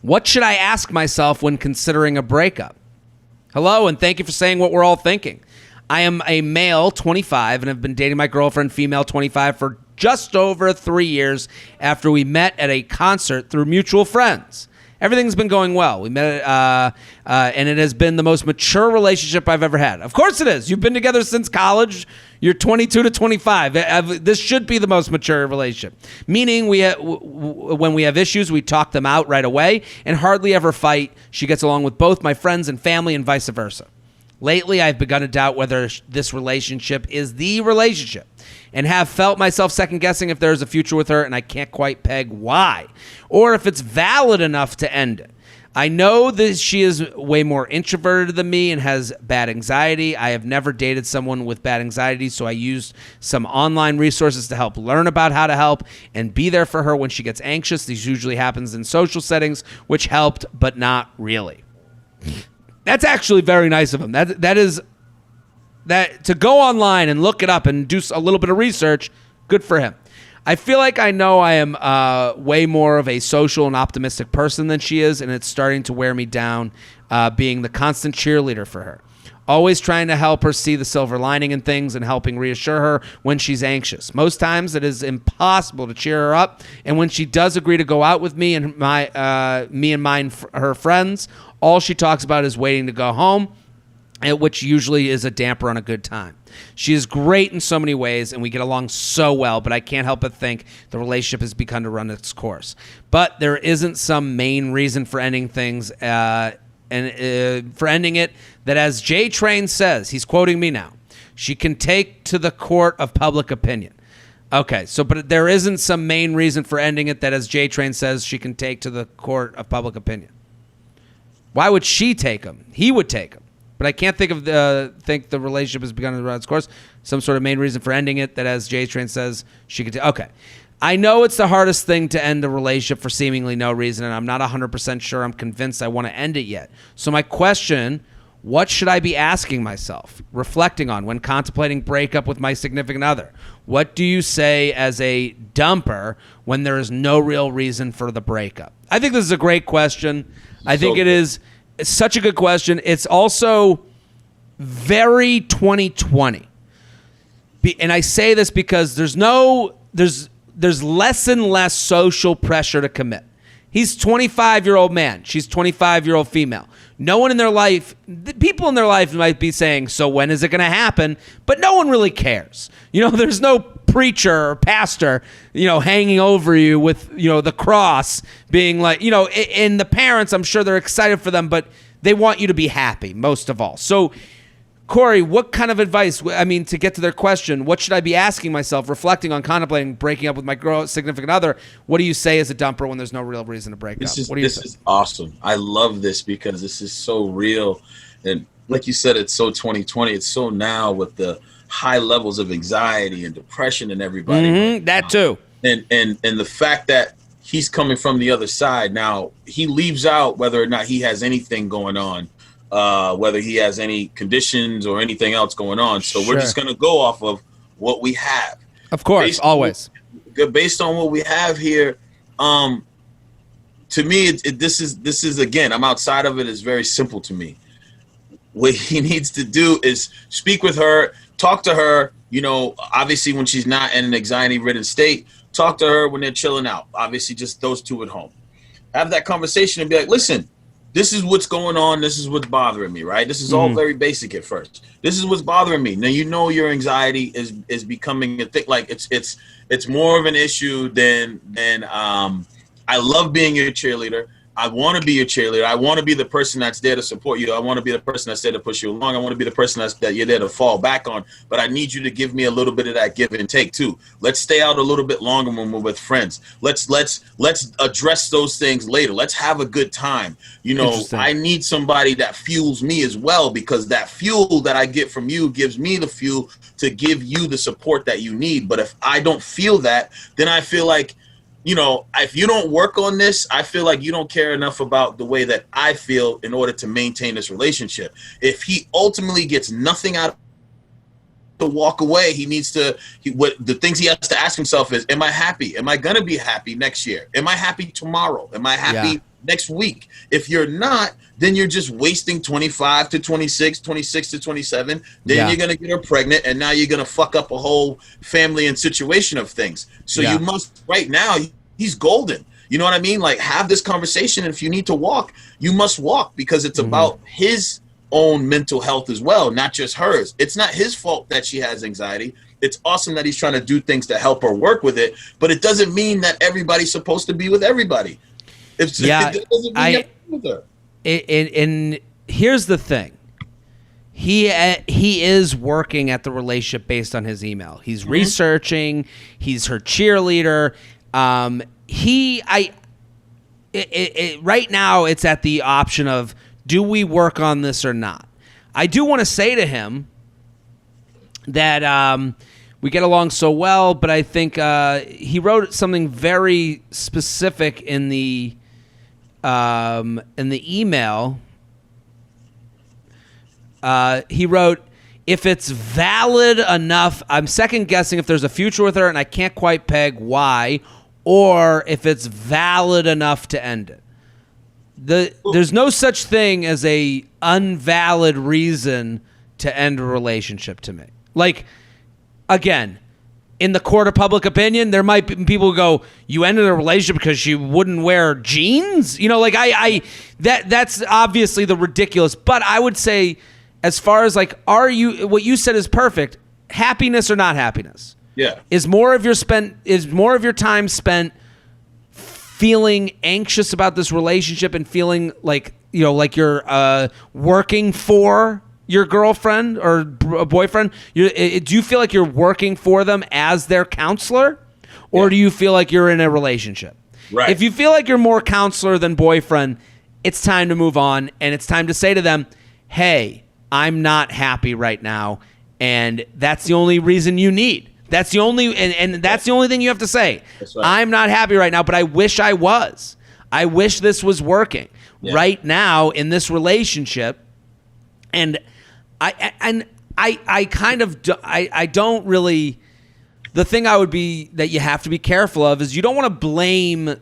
What should I ask myself when considering a breakup? Hello, and thank you for saying what we're all thinking. I am a male, 25, and have been dating my girlfriend, female, 25, for just over 3 years after we met at a concert through mutual friends. Everything's been going well. We met, and it has been the most mature relationship I've ever had. Of course it is. You've been together since college. You're 22 to 25. This should be the most mature relationship. Meaning, when we have issues, we talk them out right away and hardly ever fight. She gets along with both my friends and family and vice versa. Lately, I've begun to doubt whether this relationship is the relationship and have felt myself second-guessing if there's a future with her, and I can't quite peg why, or if it's valid enough to end it. I know that she is way more introverted than me and has bad anxiety. I have never dated someone with bad anxiety, so I used some online resources to help learn about how to help and be there for her when she gets anxious. This usually happens in social settings, which helped, but not really. That's actually very nice of him. That to go online and look it up and do a little bit of research, good for him. I feel like I know I am way more of a social and optimistic person than she is, and it's starting to wear me down being the constant cheerleader for her. Always trying to help her see the silver lining in things and helping reassure her when she's anxious. Most times it is impossible to cheer her up, and when she does agree to go out with me and her friends, all she talks about is waiting to go home, which usually is a damper on a good time. She is great in so many ways, and we get along so well, but I can't help but think the relationship has begun to run its course. But there isn't some main reason for ending things, for ending it, that as J Train says, he's quoting me now, she can take to the court of public opinion. Okay, but there isn't some main reason for ending it that as J Train says, she can take to the court of public opinion. Why would she take him? He would take him. But I can't think the relationship has begun to run its course. Some sort of main reason for ending it that, as J Train says, she could. Okay, I know it's the hardest thing to end a relationship for seemingly no reason, and I'm not 100% sure I'm convinced I want to end it yet. So my question: what should I be asking myself, reflecting on when contemplating breakup with my significant other? What do you say as a dumper when there is no real reason for the breakup? I think this is a great question. I think it is. It's such a good question. It's also very 2020. And I say this because there's less and less social pressure to commit. He's 25-year-old man. She's 25-year-old female. No one in their life, people in their life might be saying, so when is it going to happen? But no one really cares. There's no preacher or pastor, hanging over you with, the cross being like, and the parents, I'm sure they're excited for them, but they want you to be happy most of all. So, Corey, what kind of advice, to get to their question, what should I be asking myself, reflecting on contemplating breaking up with my significant other? What do you say as a dumper when there's no real reason to break up? This is awesome. I love this because this is so real. And like you said, it's so 2020. It's so now with the high levels of anxiety and depression and everybody. Mm-hmm, that too. And the fact that he's coming from the other side now, he leaves out whether or not he has anything going on whether he has any conditions or anything else going on. So we're just going to go off of what we have. Of course, always. Based on what we have here, to me, this is again, I'm outside of it. It's very simple to me. What he needs to do is speak with her, talk to her, obviously when she's not in an anxiety-ridden state, talk to her when they're chilling out. Obviously, just those two at home. Have that conversation and be like, listen, this is what's going on. This is what's bothering me, right? This is all very basic at first. This is what's bothering me. Now, your anxiety is becoming a thing. Like it's more of an issue than I love being your cheerleader. I want to be your cheerleader. I want to be the person that's there to support you. I want to be the person that's there to push you along. I want to be the person that you're there to fall back on. But I need you to give me a little bit of that give and take too. Let's stay out a little bit longer when we're with friends. Let's address those things later. Let's have a good time. I need somebody that fuels me as well, because that fuel that I get from you gives me the fuel to give you the support that you need. But if I don't feel that, then I feel like, if you don't work on this, I feel like you don't care enough about the way that I feel in order to maintain this relationship. If he ultimately gets nothing out of to walk away, the things he has to ask himself is, am I happy? Am I going to be happy next year? Am I happy tomorrow? Am I happy next week? If you're not, then you're just wasting 25 to 26, 26 to 27. Then you're going to get her pregnant, and now you're going to fuck up a whole family and situation of things. So you must, right now, he's golden. You know what I mean? Like, have this conversation, and if you need to walk, you must walk, because it's about his own mental health as well, not just hers. It's not his fault that she has anxiety. It's awesome that he's trying to do things to help her work with it, but it doesn't mean that everybody's supposed to be with everybody. It doesn't mean with her. And here's the thing. He is working at the relationship based on his email. He's researching. He's her cheerleader. Right now it's at the option of, do we work on this or not? I do want to say to him that we get along so well, but I think he wrote something very specific in the email. He wrote, if it's valid enough, I'm second guessing if there's a future with her, and I can't quite peg why, or if it's valid enough to end it. There's no such thing as a unvalid reason to end a relationship to me. Like, again, in the court of public opinion, there might be people who go, you ended a relationship because she wouldn't wear jeans? That's obviously the ridiculous. But I would say, as far as like, what you said is perfect. Happiness or not happiness. Yeah. Is more of your time spent feeling anxious about this relationship and feeling like, like you're working for your girlfriend or boyfriend? Do you feel like you're working for them as their counselor, or do you feel like you're in a relationship? Right. If you feel like you're more counselor than boyfriend, it's time to move on, and it's time to say to them, hey, I'm not happy right now, and that's the only reason you need. That's the only, and that's the only thing you have to say. That's right. I'm not happy right now, but I wish I was. I wish this was working right now in this relationship. And I don't really, the thing that you have to be careful of is you don't want to blame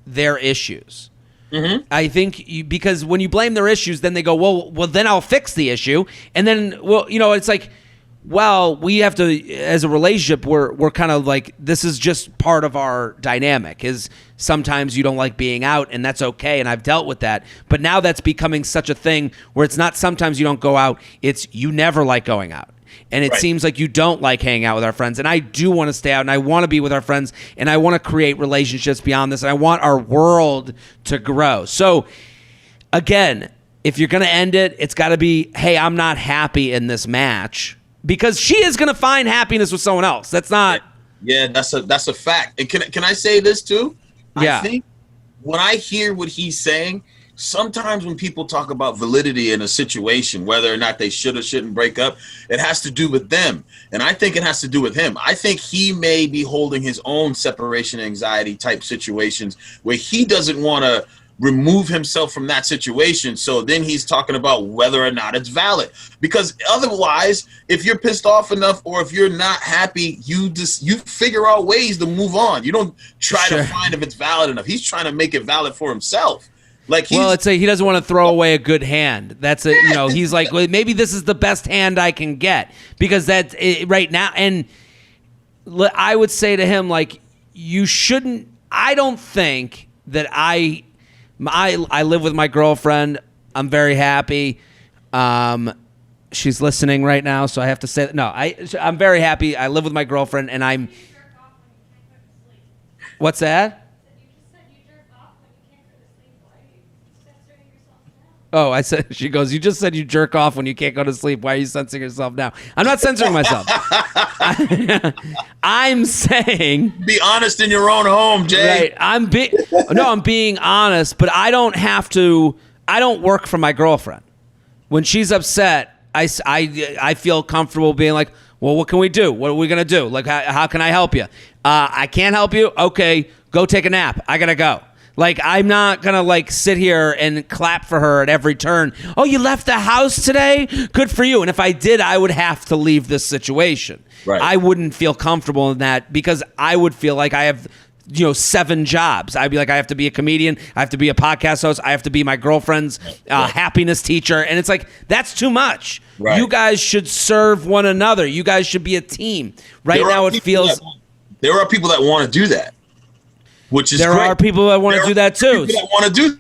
their issues. Mm-hmm. I think because when you blame their issues, then they go, well, then I'll fix the issue. And then, it's like, well, we have to, as a relationship, we're kind of like, this is just part of our dynamic, is sometimes you don't like being out, and that's okay, and I've dealt with that. But now that's becoming such a thing where it's not sometimes you don't go out, it's you never like going out. And it seems like you don't like hanging out with our friends. And I do want to stay out, and I want to be with our friends, and I want to create relationships beyond this, and I want our world to grow. So, again, if you're going to end it, it's got to be, hey, I'm not happy in this match. Because she is going to find happiness with someone else. That's not. Yeah, that's a fact. And can I say this too? Yeah. I think when I hear what he's saying, sometimes when people talk about validity in a situation, whether or not they should or shouldn't break up, it has to do with them. And I think it has to do with him. I think he may be holding his own separation anxiety type situations where he doesn't want to remove himself from that situation. So then he's talking about whether or not it's valid. Because otherwise, if you're pissed off enough or if you're not happy, you figure out ways to move on. You don't try to find if it's valid enough. He's trying to make it valid for himself. Like he doesn't want to throw away a good hand. That's he's like, well, maybe this is the best hand I can get because that's it right now. And I would say to him, like, you shouldn't. I don't think that I live with my girlfriend. I'm very happy. She's listening right now, so I have to say that. No, I'm very happy. I live with my girlfriend, and I'm. What's that? Oh, I said. She goes. You just said you jerk off when you can't go to sleep. Why are you censoring yourself now? I'm not censoring myself. I'm saying. Be honest in your own home, Jay. Right. I'm being honest, but I don't have to. I don't work for my girlfriend. When she's upset, I feel comfortable being like, well, what can we do? What are we gonna do? Like, how can I help you? I can't help you. Okay, go take a nap. I gotta go. Like, I'm not going to, like, sit here and clap for her at every turn. Oh, you left the house today? Good for you. And if I did, I would have to leave this situation. Right. I wouldn't feel comfortable in that because I would feel like I have, 7 jobs. I'd be like, I have to be a comedian. I have to be a podcast host. I have to be my girlfriend's happiness teacher. And it's like, that's too much. Right. You guys should serve one another. You guys should be a team. Right now it feels... There are people that want to do that. Which is great. Are people that want to do that too. People that want to do,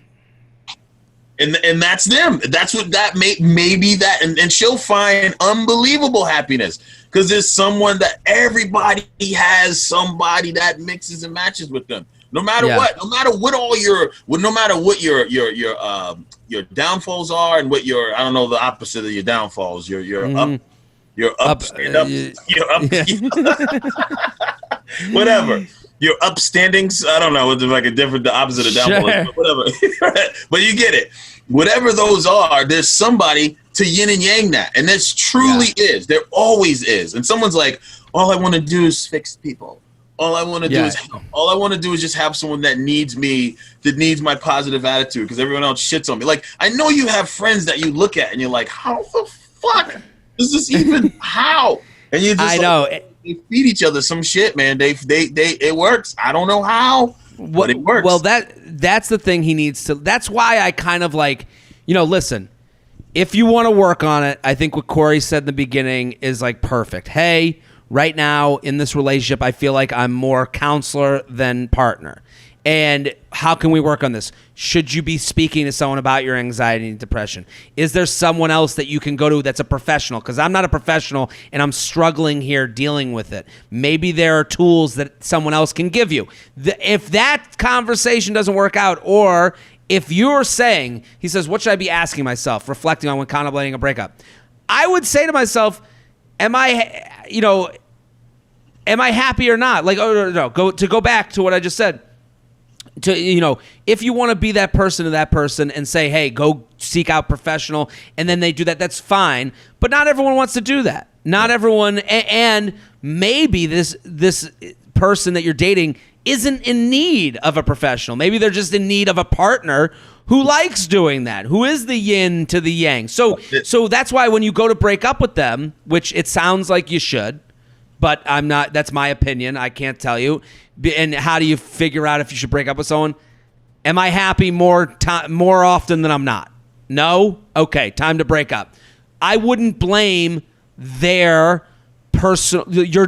and that's them. That's what that maybe that, and she'll find unbelievable happiness because there's someone that everybody has somebody that mixes and matches with them. No matter what, no matter what your downfalls are and what your, I don't know the opposite of your downfalls. You're whatever. Your upstandings, I don't know, it's like the opposite of downfall, but whatever. But you get it. Whatever those are, there's somebody to yin and yang that. And this truly is. There always is. And someone's like, all I want to do is fix people. All I want to do is help. All I want to do is just have someone that needs me, that needs my positive attitude because everyone else shits on me. Like, I know you have friends that you look at and you're like, how the fuck is this even how? And you just they feed each other some shit, man. They it works. I don't know how, but it works. Well, that's the thing he needs to. That's why I kind of like, listen. If you want to work on it, I think what Corey said in the beginning is like perfect. Hey, right now in this relationship, I feel like I'm more counselor than partner. And how can we work on this? Should you be speaking to someone about your anxiety and depression? Is there someone else that you can go to that's a professional? Because I'm not a professional and I'm struggling here dealing with it. Maybe there are tools that someone else can give you. If that conversation doesn't work out, or if you're saying, he says, what should I be asking myself, reflecting on when contemplating a breakup? I would say to myself, am I happy or not? Like, go back to what I just said. If you want to be that person to that person and say, hey, go seek out professional, and then they do that, that's fine. But not everyone wants to do that. Not everyone, and maybe this person that you're dating isn't in need of a professional. Maybe they're just in need of a partner who likes doing that, who is the yin to the yang. So that's why when you go to break up with them, which it sounds like you should, but I'm not. That's my opinion. I can't tell you. And how do you figure out if you should break up with someone? Am I happy more often than I'm not? No? Okay, time to break up. I wouldn't blame your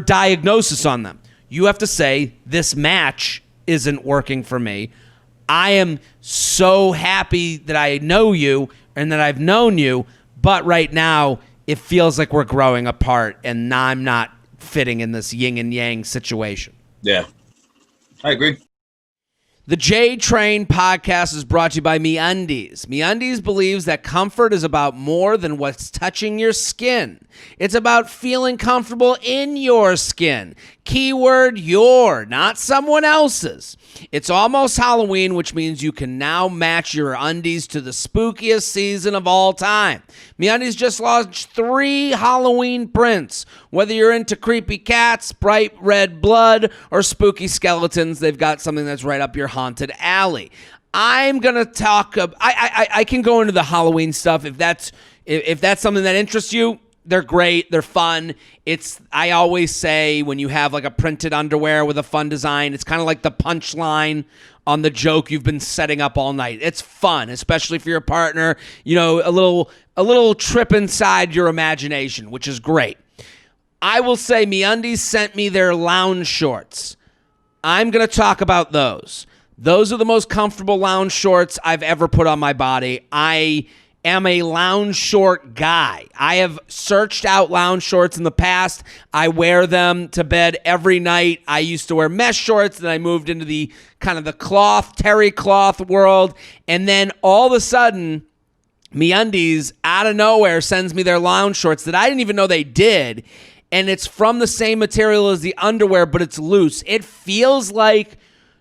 diagnosis on them. You have to say, this match isn't working for me. I am so happy that I know you and that I've known you, but right now it feels like we're growing apart and I'm not fitting in this yin and yang situation. Yeah, I agree. The J Train podcast is brought to you by MeUndies. MeUndies believes that comfort is about more than what's touching your skin. It's about feeling comfortable in your skin. Keyword your, not someone else's. It's almost Halloween, which means you can now match your undies to the spookiest season of all time. MeUndies just launched 3 Halloween prints. Whether you're into creepy cats, bright red blood, or spooky skeletons, they've got something that's right up your haunted alley. I'm gonna talk. I can go into the Halloween stuff if that's something that interests you. They're great. They're fun. I always say when you have like a printed underwear with a fun design, it's kind of like the punchline on the joke you've been setting up all night. It's fun, especially for your partner. You know, a little trip inside your imagination, which is great. I will say MeUndies sent me their lounge shorts. I'm going to talk about those. Those are the most comfortable lounge shorts I've ever put on my body. I am a lounge short guy. I have searched out lounge shorts in the past. I wear them to bed every night. I used to wear mesh shorts, then I moved into the kind of the cloth, terry cloth world, and then all of a sudden, MeUndies out of nowhere sends me their lounge shorts that I didn't even know they did, and it's from the same material as the underwear, but it's loose. It feels like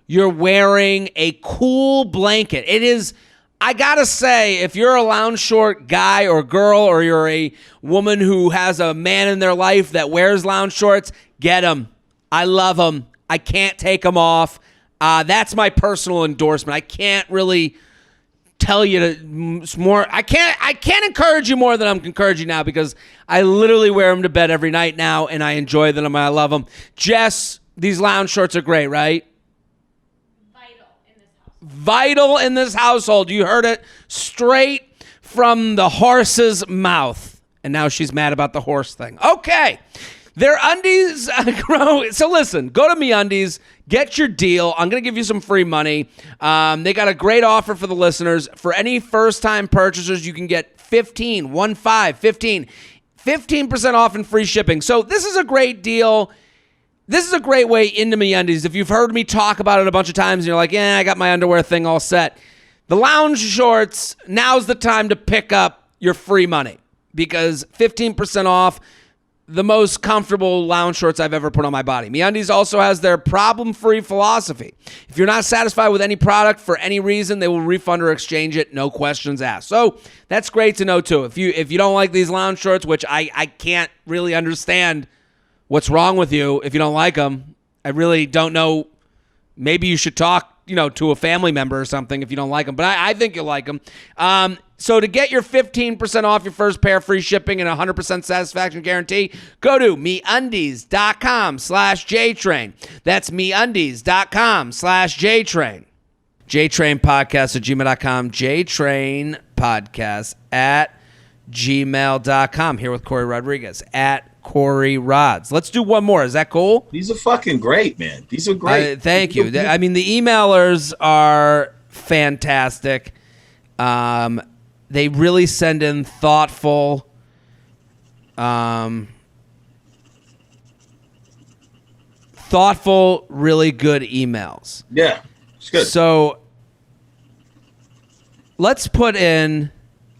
you're wearing a cool blanket. It is. I gotta say, if you're a lounge short guy or girl, or you're a woman who has a man in their life that wears lounge shorts, get them. I love them. I can't take them off. That's my personal endorsement. I can't really tell you more. I can't encourage you more than I'm encouraging now, because I literally wear them to bed every night now, and I enjoy them and I love them. Jess, these lounge shorts are great, right? Vital in this household. You heard it straight from the horse's mouth. And now she's mad about the horse thing. Okay. Their undies grow. So listen, go to MeUndies, get your deal. I'm going to give you some free money. They got a great offer for the listeners. For any first-time purchasers, you can get 15% off and free shipping. So this is a great deal. This is a great way into MeUndies. If you've heard me talk about it a bunch of times and you're like, I got my underwear thing all set. The lounge shorts, now's the time to pick up your free money, because 15% off, the most comfortable lounge shorts I've ever put on my body. MeUndies also has their problem-free philosophy. If you're not satisfied with any product for any reason, they will refund or exchange it, no questions asked. So that's great to know too. If you don't like these lounge shorts, which I can't really understand what's wrong with you if you don't like them. I really don't know. Maybe you should talk, to a family member or something if you don't like them. But I think you'll like them. So to get your 15% off your first pair, free shipping, and 100% satisfaction guarantee, go to MeUndies.com/JTrain. That's MeUndies.com/JTrain. JTrain Podcast at gmail.com. JTrain Podcast at gmail.com. Here with Corey Rodriguez at Corey Rods. Let's do one more. Is that cool? These are fucking great, man. These are great. Thank you. I mean, the emailers are fantastic. They really send in thoughtful, really good emails. Yeah, it's good. So let's put in,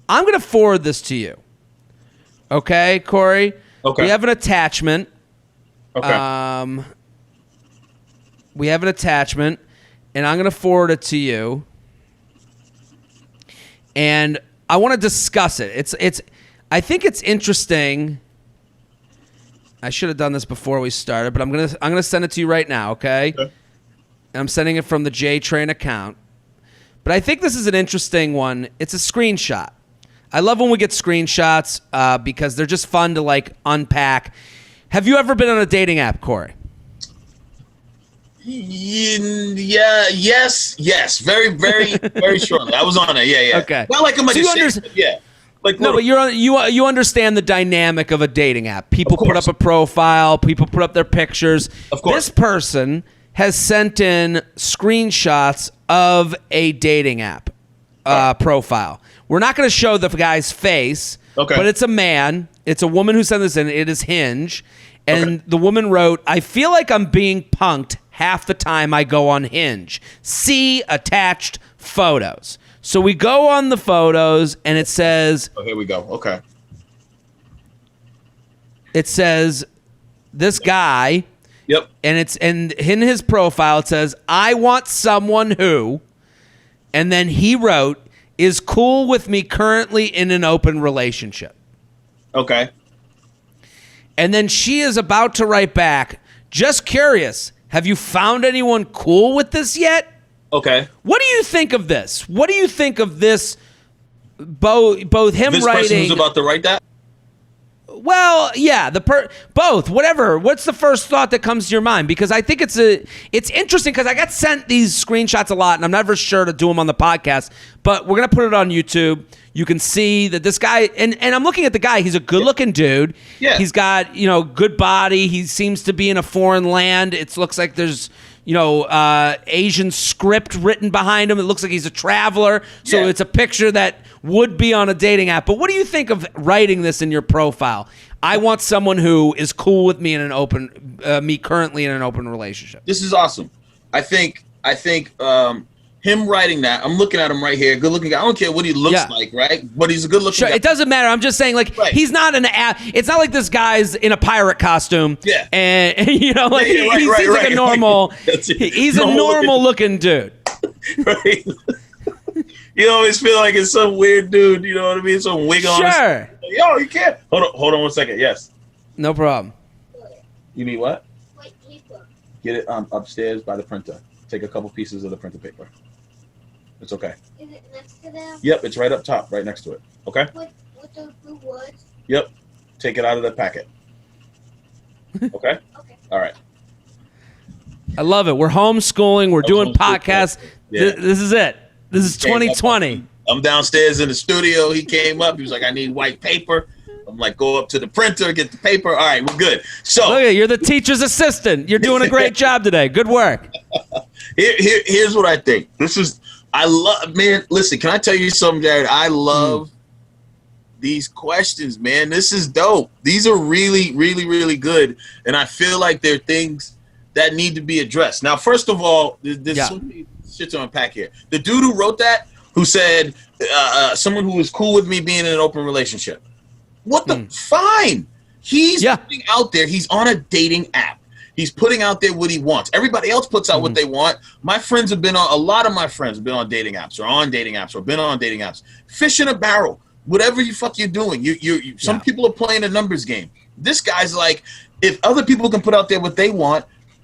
I'm going to forward this to you. Okay, Corey? Okay. We have an attachment. Okay. We have an attachment, and I'm going to forward it to you. And I want to discuss it. I think it's interesting. I should have done this before we started, but I'm gonna send it to you right now, okay? And I'm sending it from the JTrain account. But I think this is an interesting one. It's a screenshot. I love when we get screenshots because they're just fun to unpack. Have you ever been on a dating app, Corey? Yeah, yes. Very, very, very shortly. I was on it. Yeah. Okay. Not like I'm yeah. No, but you understand the dynamic of a dating app. People put up a profile. People put up their pictures. Of course. This person has sent in screenshots of a dating app profile. We're not going to show the guy's face, but it's a man. It's a woman who sent this in. It is Hinge. And the woman wrote, "I feel like I'm being punked half the time I go on Hinge. See attached photos." So we go on the photos, and it says... Oh, here we go. Okay. It says, this guy... Yep. And in his profile, it says, "I want someone who..." And then he wrote, "is cool with me currently in an open relationship." Okay. And then she is about to write back, "Just curious, have you found anyone cool with this yet?" Okay. What do you think of this? What do you think of this? Both him This writing. person who's about to write that? Well, yeah, both, whatever. What's the first thought that comes to your mind? Because I think it's interesting because I got sent these screenshots a lot, and I'm never sure to do them on the podcast, but we're going to put it on YouTube. You can see that this guy, and I'm looking at the guy, he's a good-looking dude. Yeah. He's got, good body. He seems to be in a foreign land. It looks like there's, Asian script written behind him. It looks like he's a traveler. So It's a picture that would be on a dating app. But what do you think of writing this in your profile? I want someone who is cool with me me currently in an open relationship. This is awesome. I think him writing that, I'm looking at him right here, good looking guy. I don't care what he looks like, right? But he's a good looking guy. It doesn't matter. I'm just saying, he's not it's not like this guy's in a pirate costume. Yeah. And, he seems like a normal, he's a normal looking dude. Right. You always feel like it's some weird dude, you know what I mean? Some wig on. Sure. Yo, you can't. Hold on 1 second. Yes. No problem. You need what? White paper. Get it upstairs by the printer. Take a couple pieces of the printer paper. It's okay. Is it next to them? Yep, it's right up top, right next to it. Okay? With the blue words? Yep. Take it out of the packet. Okay? Okay. All right. I love it. We're homeschooling. We're doing podcasts. Yeah. This is it. This is 2020. I'm downstairs in the studio. He came up. He was like, I need white paper. I'm like, go up to the printer, get the paper. All right, we're good. So look at you're the teacher's assistant. You're doing a great job today. Good work. Here's what I think. I love, man, listen, can I tell you something, Jared? I love these questions, man. This is dope. These are really, really, really good. And I feel like they're things that need to be addressed. Now, first of all, there's so many shit to unpack here. The dude who wrote that, who said someone who is cool with me being in an open relationship. What the? Fine. He's putting out there. He's on a dating app. He's putting out there what he wants. Everybody else puts out what they want. My friends have been on, a lot of my friends have been on dating apps or on dating apps or been on dating apps. Fish in a barrel. Whatever you're doing. Some people are playing a numbers game. This guy's like, if other people can put out there what they want,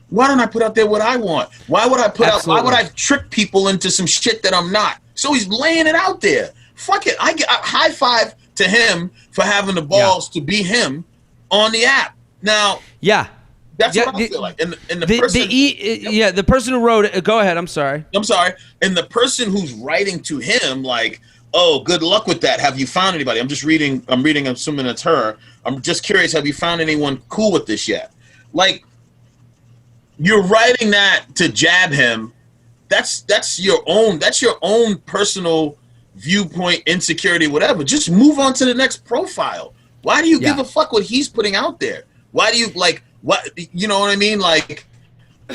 why don't I put out there what I want? Why would I why would I trick people into some shit that I'm not? So he's laying it out there. Fuck it. I high five to him for having the balls to be him on the app. Now, that's what I feel like. And the person who wrote it. Go ahead. I'm sorry. And the person who's writing to him, like, oh, good luck with that. Have you found anybody? I'm reading, assuming it's her. I'm just curious. Have you found anyone cool with this yet? Like, you're writing that to jab him. That's your own personal viewpoint, insecurity, whatever. Just move on to the next profile. Why do you give a fuck what he's putting out there? Why do you what? You know what I mean? Like,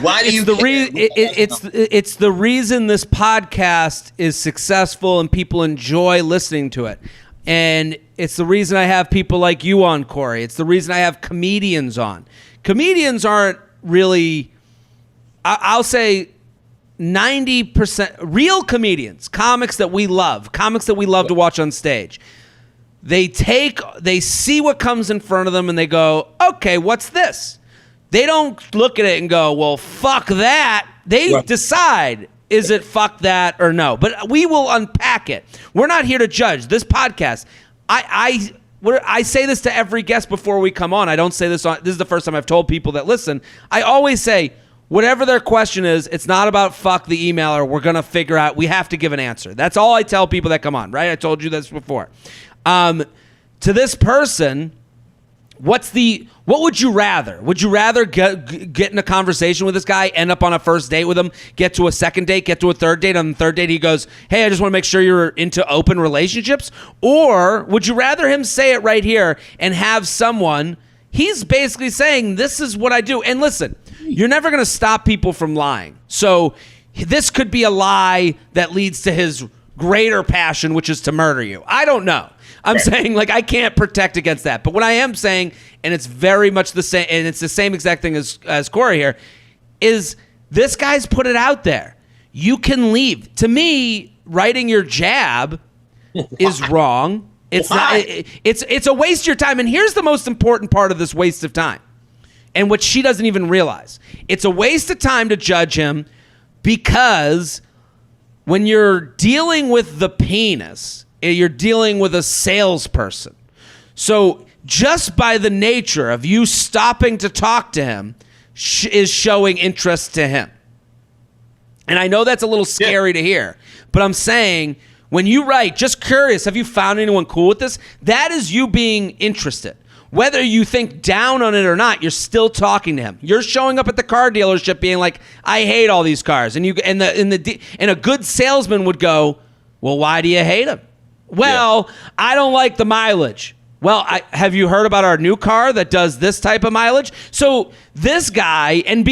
why do you? It's the reason this podcast is successful and people enjoy listening to it, and it's the reason I have people like you on, Corey. It's the reason I have comedians on. Comedians aren't really, I'll say, 90% real comedians, comics that we love to watch on stage. They see what comes in front of them and they go, okay, what's this? They don't look at it and go, well, fuck that. They decide, is it fuck that or no? But we will unpack it. We're not here to judge. This podcast, I say this to every guest before we come on. I don't say this is the first time I've told people that listen. I always say, whatever their question is, it's not about fuck the emailer. We're going to figure out, we have to give an answer. That's all I tell people that come on, right? I told you this before. To this person, what would you rather? Would you rather get in a conversation with this guy, end up on a first date with him, get to a second date, get to a third date? On the third date, he goes, hey, I just want to make sure you're into open relationships. Or would you rather him say it right here and have someone, he's basically saying, this is what I do. And listen, you're never going to stop people from lying. So this could be a lie that leads to his greater passion, which is to murder you. I don't know. I'm saying, I can't protect against that. But what I am saying, and it's very much the same, and it's the same exact thing as Corey here, is this guy's put it out there. You can leave. To me, writing your jab is wrong. It's not. It's a waste of your time. And here's the most important part of this waste of time, and what she doesn't even realize. It's a waste of time to judge him because when you're dealing with the penis, you're dealing with a salesperson. So just by the nature of you stopping to talk to him is showing interest to him. And I know that's a little scary to hear, but I'm saying when you write, just curious, have you found anyone cool with this? That is you being interested. Whether you think down on it or not, you're still talking to him. You're showing up at the car dealership being like, I hate all these cars. And a good salesman would go, well, why do you hate them? Well, I don't like the mileage. Well, have you heard about our new car that does this type of mileage? So this guy, and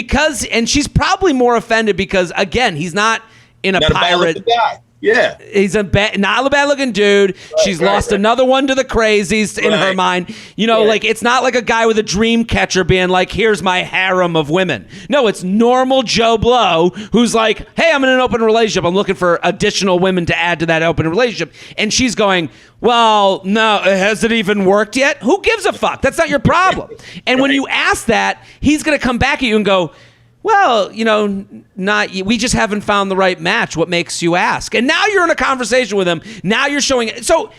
she's probably more offended because, again, he's not in a pirate. Guy. Yeah. He's not a bad-looking dude. Right, She's lost another one to the crazies in her mind. Like, it's not like a guy with a dream catcher being like, here's my harem of women. No, it's normal Joe Blow who's like, hey, I'm in an open relationship. I'm looking for additional women to add to that open relationship. And she's going, well, no, has it even worked yet? Who gives a fuck? That's not your problem. And when you ask that, he's going to come back at you and go, well, we just haven't found the right match. What makes you ask? And now you're in a conversation with him. Now you're showing it. So,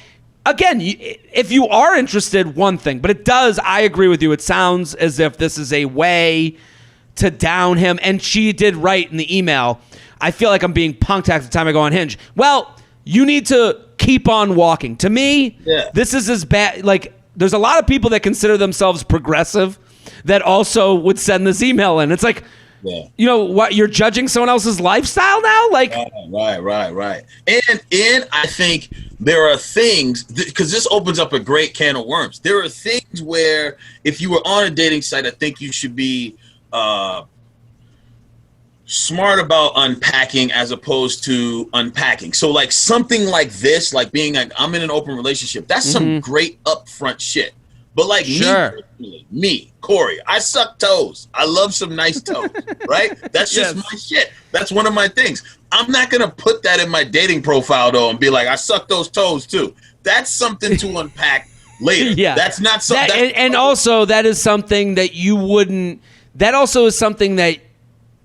again, if you are interested, one thing. But it does, I agree with you. It sounds as if this is a way to down him. And she did write in the email, I feel like I'm being punked half the time I go on Hinge. Well, you need to keep on walking. To me, this is as bad. Like, there's a lot of people that consider themselves progressive that also would send this email in. It's like, what, you're judging someone else's lifestyle now? Like, right. And I think there are things, because this opens up a great can of worms. There are things where if you were on a dating site, I think you should be smart about unpacking as opposed to unpacking. So like something like this, like being like, I'm in an open relationship, that's some great upfront shit. But like me, Corey, I suck toes. I love some nice toes, right? That's just my shit. That's one of my things. I'm not going to put that in my dating profile, though, and be like, I suck those toes, too. That's something to unpack later. That's not something. And also, that is something that you wouldn't, that also is something that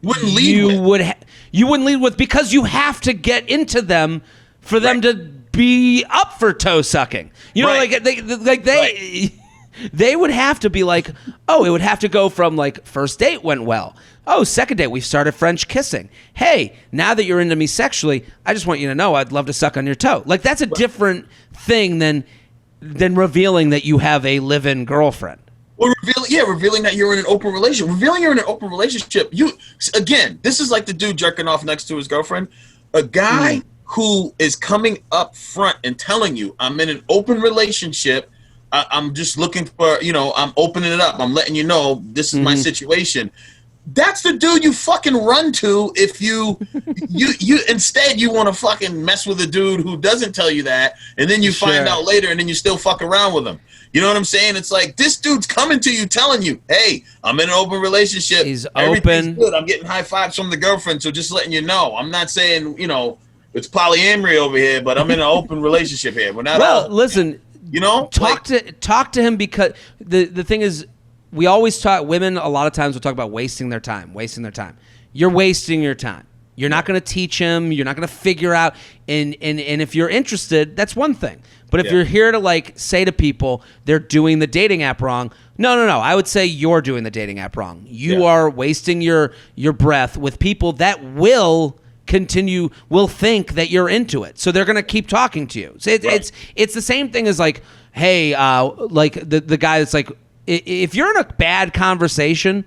wouldn't lead with. You wouldn't lead with because you have to get into them for them to be up for toe sucking. They would have to be like, oh, it would have to go from like first date went well. Oh, second date, we started French kissing. Hey, now that you're into me sexually, I just want you to know I'd love to suck on your toe. Like that's a different thing than revealing that you have a live-in girlfriend. Well, revealing that you're in an open relationship. Revealing you're in an open relationship. This is like the dude jerking off next to his girlfriend. A guy who is coming up front and telling you, I'm in an open relationship. I'm just looking for, I'm opening it up. I'm letting you know this is my situation. That's the dude you fucking run to if you instead you want to fucking mess with a dude who doesn't tell you that, and then you find out later, and then you still fuck around with him. You know what I'm saying? It's like this dude's coming to you telling you, hey, I'm in an open relationship. He's Everything's open. Good. I'm getting high fives from the girlfriend, so just letting you know. I'm not saying, it's polyamory over here, but I'm in an open relationship here. We're not listen, talk to him because the thing is, we always talk, women a lot of times will talk about wasting their time. You're wasting your time. You're not going to teach him. You're not going to figure out. And if you're interested, that's one thing. But if you're here to like say to people they're doing the dating app wrong, no. I would say you're doing the dating app wrong. You are wasting your breath with people that will think that you're into it. So they're going to keep talking to you. So it's the same thing as like, hey, like the guy that's like, if you're in a bad conversation,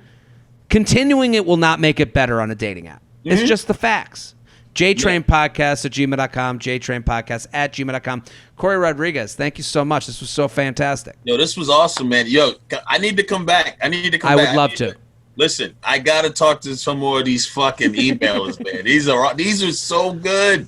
continuing it will not make it better on a dating app. It's just the facts. JTrainPodcast@gmail.com, JTrainPodcast@gmail.com. Corey Rodriguez, thank you so much. This was so fantastic. Yo, this was awesome, man. Yo, I need to come back. I would love to. Listen, I gotta talk to some more of these fucking emailers, man. These are so good.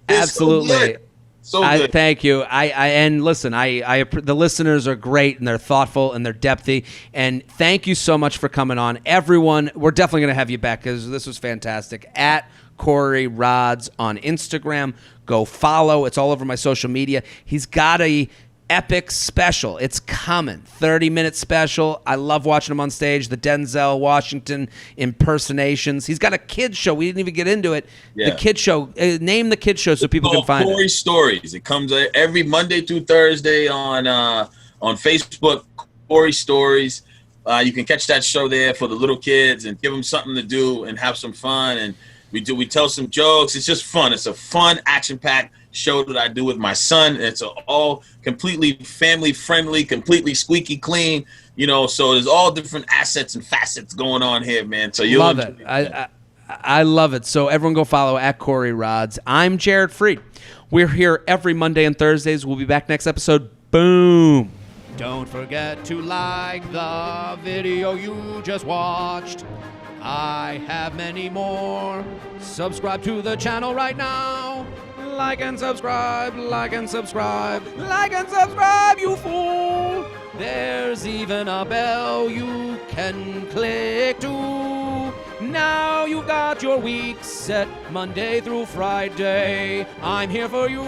Absolutely. So good. Thank you. And listen, the listeners are great and they're thoughtful and they're depthy. And thank you so much for coming on, everyone. We're definitely gonna have you back because this was fantastic. At Corey Rods on Instagram, go follow. It's all over my social media. He's got a epic special. It's coming. 30-minute special. I love watching him on stage. The Denzel Washington impersonations. He's got a kid show. We didn't even get into it. Yeah. The kid show. Name the kid show so people can find Corey it. Stories. It comes every Monday through Thursday on Facebook. Corey Stories. You can catch that show there for the little kids and give them something to do and have some fun. And we tell some jokes. It's just fun. It's a fun, action-packed show that I do with my son. It's all completely family-friendly, completely squeaky clean. So there's all different assets and facets going on here, man. So you'll love it. I love it. So everyone go follow at Corey Rods. I'm Jared Freid. We're here every Monday and Thursdays. We'll be back next episode. Boom. Don't forget to like the video you just watched. I have many more. Subscribe to the channel right now. Like and subscribe, like and subscribe, like and subscribe, you fool. There's even a bell you can click to. Now you've got your week set Monday through Friday. I'm here for you.